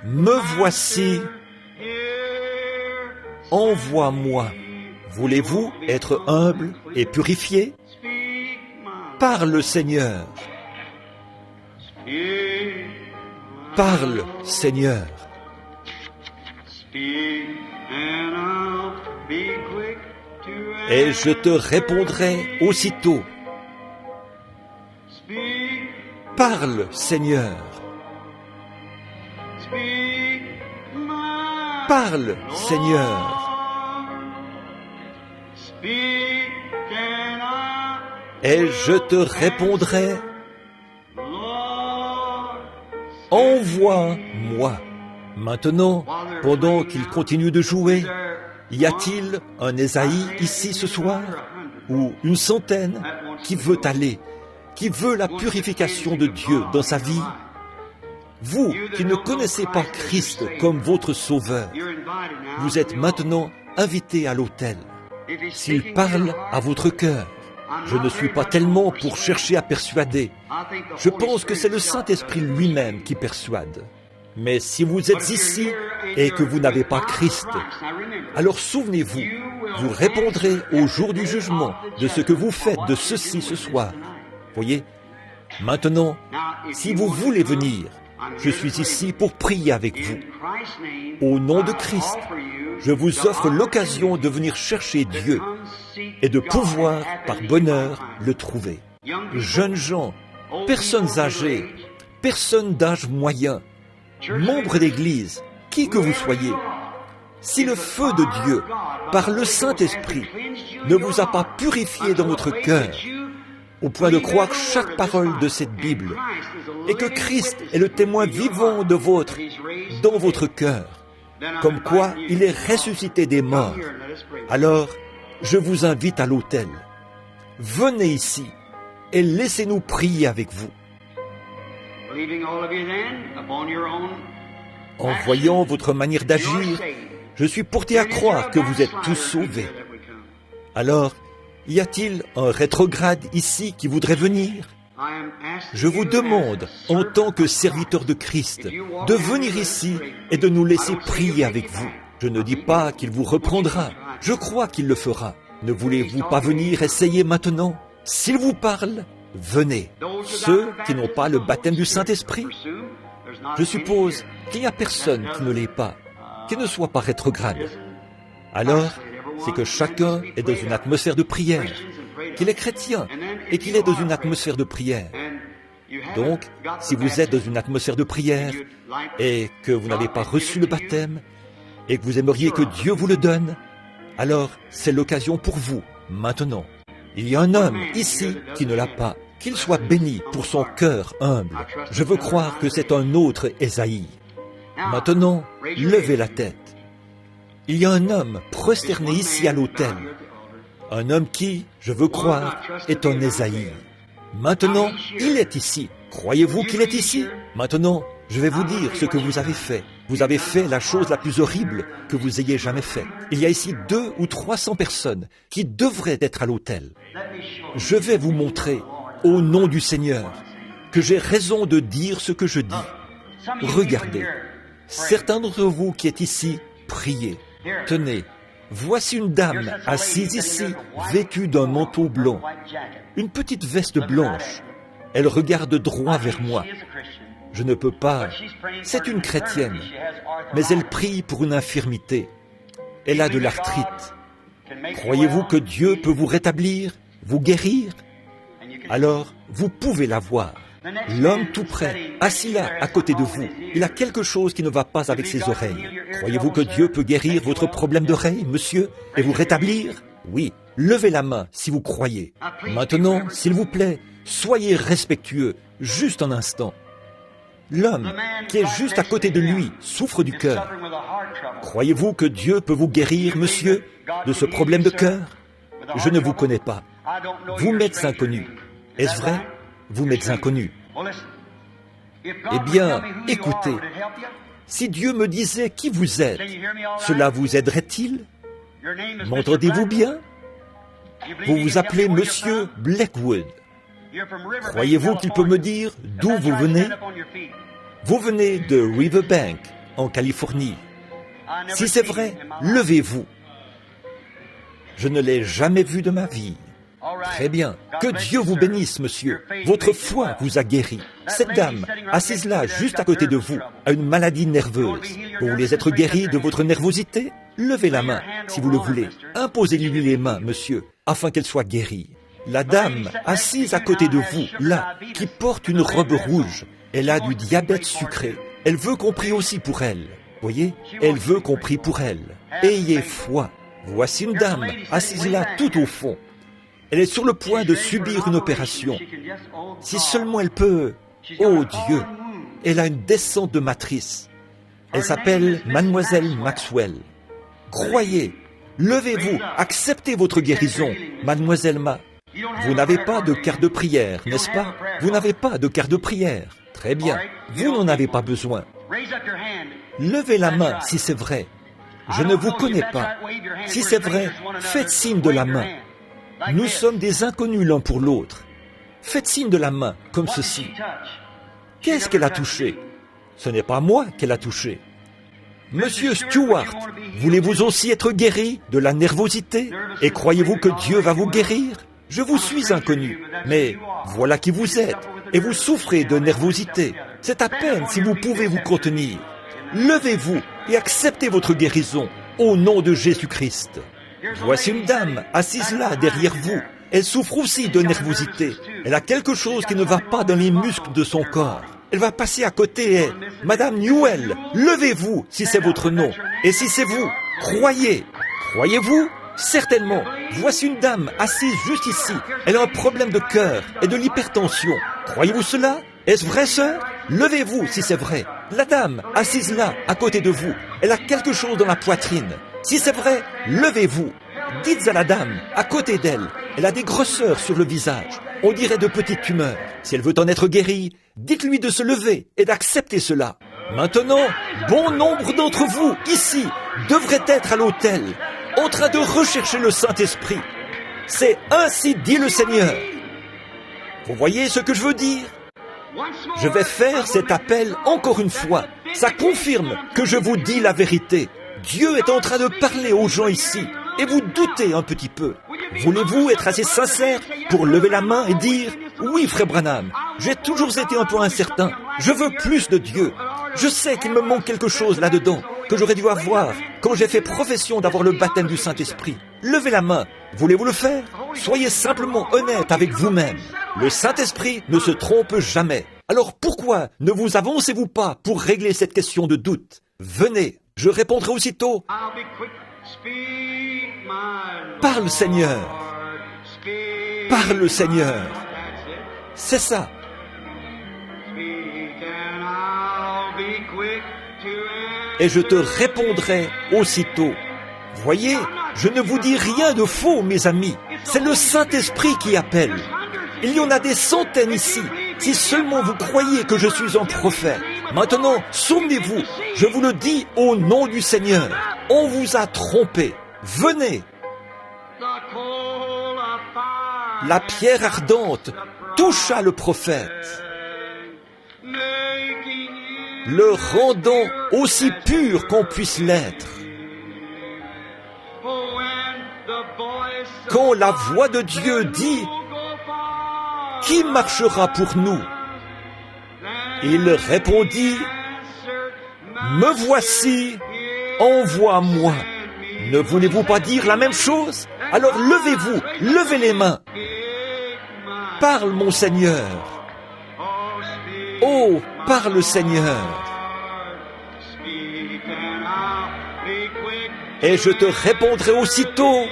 me voici, envoie-moi. Voulez-vous être humble et purifié? Parle, Seigneur. Parle, Seigneur. Et je te répondrai aussitôt. Parle, Seigneur. Parle, Seigneur. Et je te répondrai. Envoie-moi. Maintenant, pendant qu'il continue de jouer, y a-t-il un Ésaïe ici ce soir, ou une centaine, qui veut aller, qui veut la purification de Dieu dans sa vie? Vous qui ne connaissez pas Christ comme votre Sauveur, vous êtes maintenant invités à l'autel. S'il parle à votre cœur, je ne suis pas tellement pour chercher à persuader. Je pense que c'est le Saint-Esprit lui-même qui persuade. Mais si vous êtes ici et que vous n'avez pas Christ, alors souvenez-vous, vous répondrez au jour du jugement de ce que vous faites de ceci ce soir. Voyez, maintenant, si vous voulez venir, je suis ici pour prier avec vous. Au nom de Christ, je vous offre l'occasion de venir chercher Dieu et de pouvoir, par bonheur, le trouver. Jeunes gens, personnes âgées, personnes d'âge moyen, membres d'Église, qui que vous soyez, si le feu de Dieu, par le Saint-Esprit, ne vous a pas purifié dans votre cœur, au point de croire chaque parole de cette Bible, et que Christ est le témoin vivant dans votre cœur, comme quoi il est ressuscité des morts, alors je vous invite à l'autel. Venez ici et laissez-nous prier avec vous. En voyant votre manière d'agir, je suis porté à croire que vous êtes tous sauvés. Alors, y a-t-il un rétrograde ici qui voudrait venir? Je vous demande, en tant que serviteur de Christ, de venir ici et de nous laisser prier avec vous. Je ne dis pas qu'il vous reprendra, je crois qu'il le fera. Ne voulez-vous pas venir essayer maintenant? S'il vous parle, venez. Ceux qui n'ont pas le baptême du Saint-Esprit, je suppose qu'il n'y a personne qui ne l'ait pas, qui ne soit pas rétrograde. Alors, c'est que chacun est dans une atmosphère de prière, qu'il est chrétien et qu'il est dans une atmosphère de prière. Donc, si vous êtes dans une atmosphère de prière et que vous n'avez pas reçu le baptême et que vous aimeriez que Dieu vous le donne, alors c'est l'occasion pour vous, maintenant. Il y a un homme ici qui ne l'a pas. Qu'il soit béni pour son cœur humble. Je veux croire que c'est un autre Ésaïe. Maintenant, levez la tête. Il y a un homme prosterné ici à l'autel. Un homme qui, je veux croire, est un Ésaïe. Maintenant, il est ici. Croyez-vous qu'il est ici? Maintenant, je vais vous dire ce que vous avez fait. Vous avez fait la chose la plus horrible que vous ayez jamais faite. Il y a ici 200 ou 300 personnes qui devraient être à l'autel. Je vais vous montrer, au nom du Seigneur, que j'ai raison de dire ce que je dis. Regardez, certains d'entre vous qui êtes ici, priez. Tenez, voici une dame assise ici, vêtue d'un manteau blanc, une petite veste blanche. Elle regarde droit vers moi. Je ne peux pas. C'est une chrétienne, mais elle prie pour une infirmité. Elle a de l'arthrite. Croyez-vous que Dieu peut vous rétablir, vous guérir? Alors, vous pouvez la voir. L'homme tout près, assis là, à côté de vous, il a quelque chose qui ne va pas avec ses oreilles. Croyez-vous que Dieu peut guérir votre problème d'oreille, monsieur, et vous rétablir? Oui, levez la main si vous croyez. Maintenant, s'il vous plaît, soyez respectueux, juste un instant. L'homme qui est juste à côté de lui souffre du cœur. Croyez-vous que Dieu peut vous guérir, monsieur, de ce problème de cœur? Je ne vous connais pas. Vous m'êtes inconnu. Est-ce vrai? Vous m'êtes inconnu. Eh bien, écoutez, si Dieu me disait qui vous êtes, cela vous aiderait-il? M'entendez-vous bien? Vous vous appelez Monsieur Blackwood. Croyez-vous qu'il peut me dire d'où vous venez? Vous venez de Riverbank, en Californie. Si c'est vrai, levez-vous. Je ne l'ai jamais vu de ma vie. Très bien. Que Dieu vous bénisse, monsieur. Votre foi vous a guéri. Cette dame, assise là, juste à côté de vous, a une maladie nerveuse. Vous voulez être guéri de votre nervosité? Levez la main, si vous le voulez. Imposez-lui les mains, monsieur, afin qu'elle soit guérie. La dame, assise à côté de vous, là, qui porte une robe rouge, elle a du diabète sucré. Elle veut qu'on prie aussi pour elle. Voyez? Elle veut qu'on prie pour elle. Ayez foi. Voici une dame, assise là, tout au fond. Elle est sur le point de subir une opération. Si seulement elle peut... Oh Dieu! Elle a une descente de matrice. Elle s'appelle Mademoiselle Maxwell. Croyez, levez-vous, acceptez votre guérison, Mademoiselle Vous n'avez pas de carte de prière, n'est-ce pas? Vous n'avez pas de carte de prière. Très bien, vous n'en avez pas besoin. Levez la main si c'est vrai. Je ne vous connais pas. Si c'est vrai, faites signe de la main. Nous sommes des inconnus l'un pour l'autre. Faites signe de la main, comme ceci. Qu'est-ce qu'elle a touché? Ce n'est pas moi qu'elle a touché. Monsieur Stewart, voulez-vous aussi être guéri de la nervosité? Et croyez-vous que Dieu va vous guérir? Je vous suis inconnu, mais voilà qui vous êtes, et vous souffrez de nervosité. C'est à peine si vous pouvez vous contenir. Levez-vous et acceptez votre guérison, au nom de Jésus-Christ. Voici une dame, assise là, derrière vous. Elle souffre aussi de nervosité. Elle a quelque chose qui ne va pas dans les muscles de son corps. Elle va passer à côté et... Madame Newell, levez-vous si c'est votre nom. Et si c'est vous, croyez. Croyez-vous? Certainement. Voici une dame assise juste ici. Elle a un problème de cœur et de l'hypertension. Croyez-vous cela? Est-ce vrai, sœur? Levez-vous si c'est vrai. La dame, assise là, à côté de vous, elle a quelque chose dans la poitrine. Si c'est vrai, levez-vous. Dites à la dame, à côté d'elle, elle a des grosseurs sur le visage. On dirait de petites tumeurs. Si elle veut en être guérie, dites-lui de se lever et d'accepter cela. Maintenant, bon nombre d'entre vous, ici, devraient être à l'autel, en train de rechercher le Saint-Esprit. C'est ainsi dit le Seigneur. Vous voyez ce que je veux dire? Je vais faire cet appel encore une fois. Ça confirme que je vous dis la vérité. Dieu est en train de parler aux gens ici, et vous doutez un petit peu. Voulez-vous être assez sincère pour lever la main et dire « Oui, frère Branham, j'ai toujours été un peu incertain. Je veux plus de Dieu. Je sais qu'il me manque quelque chose là-dedans, que j'aurais dû avoir quand j'ai fait profession d'avoir le baptême du Saint-Esprit. » Levez la main. Voulez-vous le faire? Soyez simplement honnête avec vous-même. Le Saint-Esprit ne se trompe jamais. Alors pourquoi ne vous avancez-vous pas pour régler cette question de doute? Venez, je répondrai aussitôt. Parle, Seigneur. Parle, Seigneur. C'est ça. Et je te répondrai aussitôt. Voyez, je ne vous dis rien de faux, mes amis. C'est le Saint-Esprit qui appelle. Il y en a des centaines ici. Si seulement vous croyez que je suis un prophète. Maintenant, souvenez-vous, je vous le dis au nom du Seigneur. On vous a trompé. Venez. La pierre ardente toucha le prophète, le rendant aussi pur qu'on puisse l'être. Quand la voix de Dieu dit « Qui marchera pour nous ?» Il répondit « Me voici, envoie-moi. » Ne voulez-vous pas dire la même chose? Alors levez-vous, levez les mains. Parle, mon Seigneur. Oh, parle, Seigneur. Et je te répondrai aussitôt.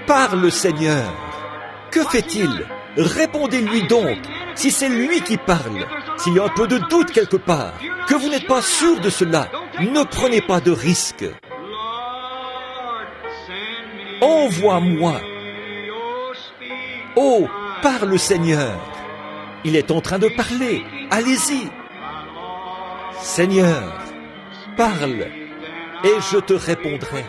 Parle, Seigneur. Que fait-il? Répondez-lui donc, si c'est lui qui parle. S'il y a un peu de doute quelque part, que vous n'êtes pas sûr de cela, ne prenez pas de risque. Envoie-moi. Oh, parle, Seigneur. Il est en train de parler. Allez-y. Seigneur, parle, et je te répondrai.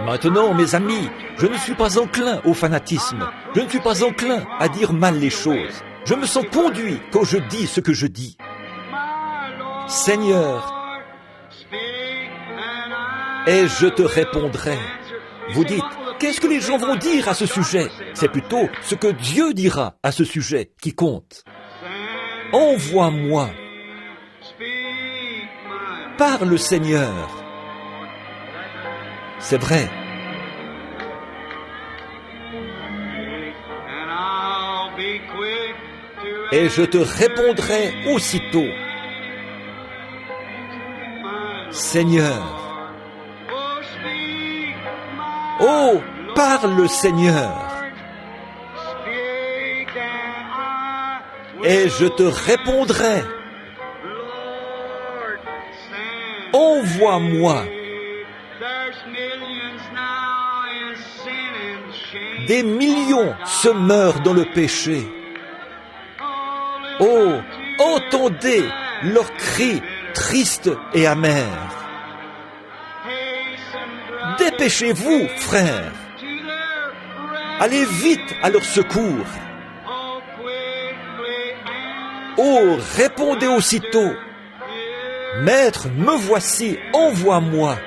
Maintenant, mes amis, je ne suis pas enclin au fanatisme. Je ne suis pas enclin à dire mal les choses. Je me sens conduit quand je dis ce que je dis. Seigneur, et je te répondrai. Vous dites, qu'est-ce que les gens vont dire à ce sujet? C'est plutôt ce que Dieu dira à ce sujet qui compte. Envoie-moi. Parle, Seigneur. C'est vrai. Et je te répondrai aussitôt. Seigneur. Oh, parle, Seigneur. Et je te répondrai. Envoie-moi. Des millions se meurent dans le péché. Oh, entendez leurs cris tristes et amers. Dépêchez-vous, frères. Allez vite à leur secours. Oh, répondez aussitôt. Maître, me voici, envoie-moi.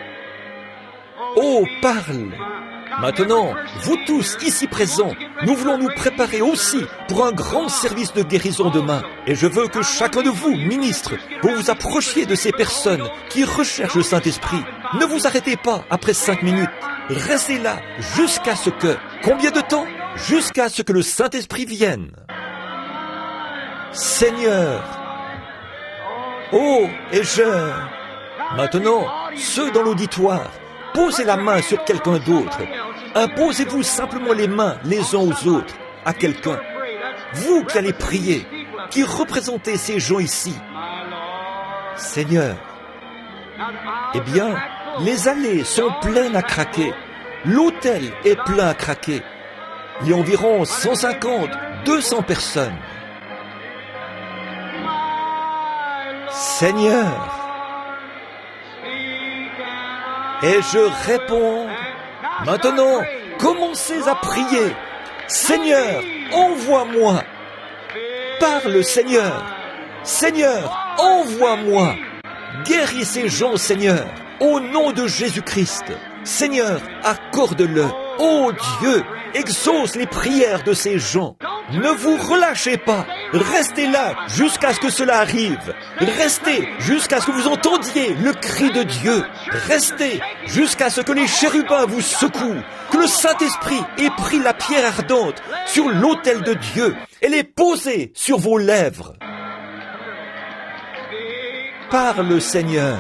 Oh, parle. Maintenant, vous tous ici présents, nous voulons nous préparer aussi pour un grand service de guérison demain. Et je veux que chacun de vous, ministres, vous vous approchiez de ces personnes qui recherchent le Saint-Esprit. Ne vous arrêtez pas après 5 minutes. Restez là jusqu'à ce que... Combien de temps? Jusqu'à ce que le Saint-Esprit vienne. Seigneur. Oh, et je... Maintenant, ceux dans l'auditoire, posez la main sur quelqu'un d'autre. Imposez-vous simplement les mains les uns aux autres à quelqu'un. Vous qui allez prier, qui représentez ces gens ici. Seigneur, eh bien, les allées sont pleines à craquer. L'hôtel est plein à craquer. Il y a environ 150, 200 personnes. Seigneur, et je réponds, maintenant, commencez à prier. Seigneur, envoie-moi. Parle, Seigneur. Seigneur, envoie-moi. Guéris ces gens, Seigneur, au nom de Jésus-Christ. Seigneur, accorde-le. Ô Dieu, exauce les prières de ces gens. Ne vous relâchez pas. Restez là jusqu'à ce que cela arrive. Restez jusqu'à ce que vous entendiez le cri de Dieu. Restez jusqu'à ce que les chérubins vous secouent. Que le Saint-Esprit ait pris la pierre ardente sur l'autel de Dieu et l'ait posée sur vos lèvres. Parle, Seigneur.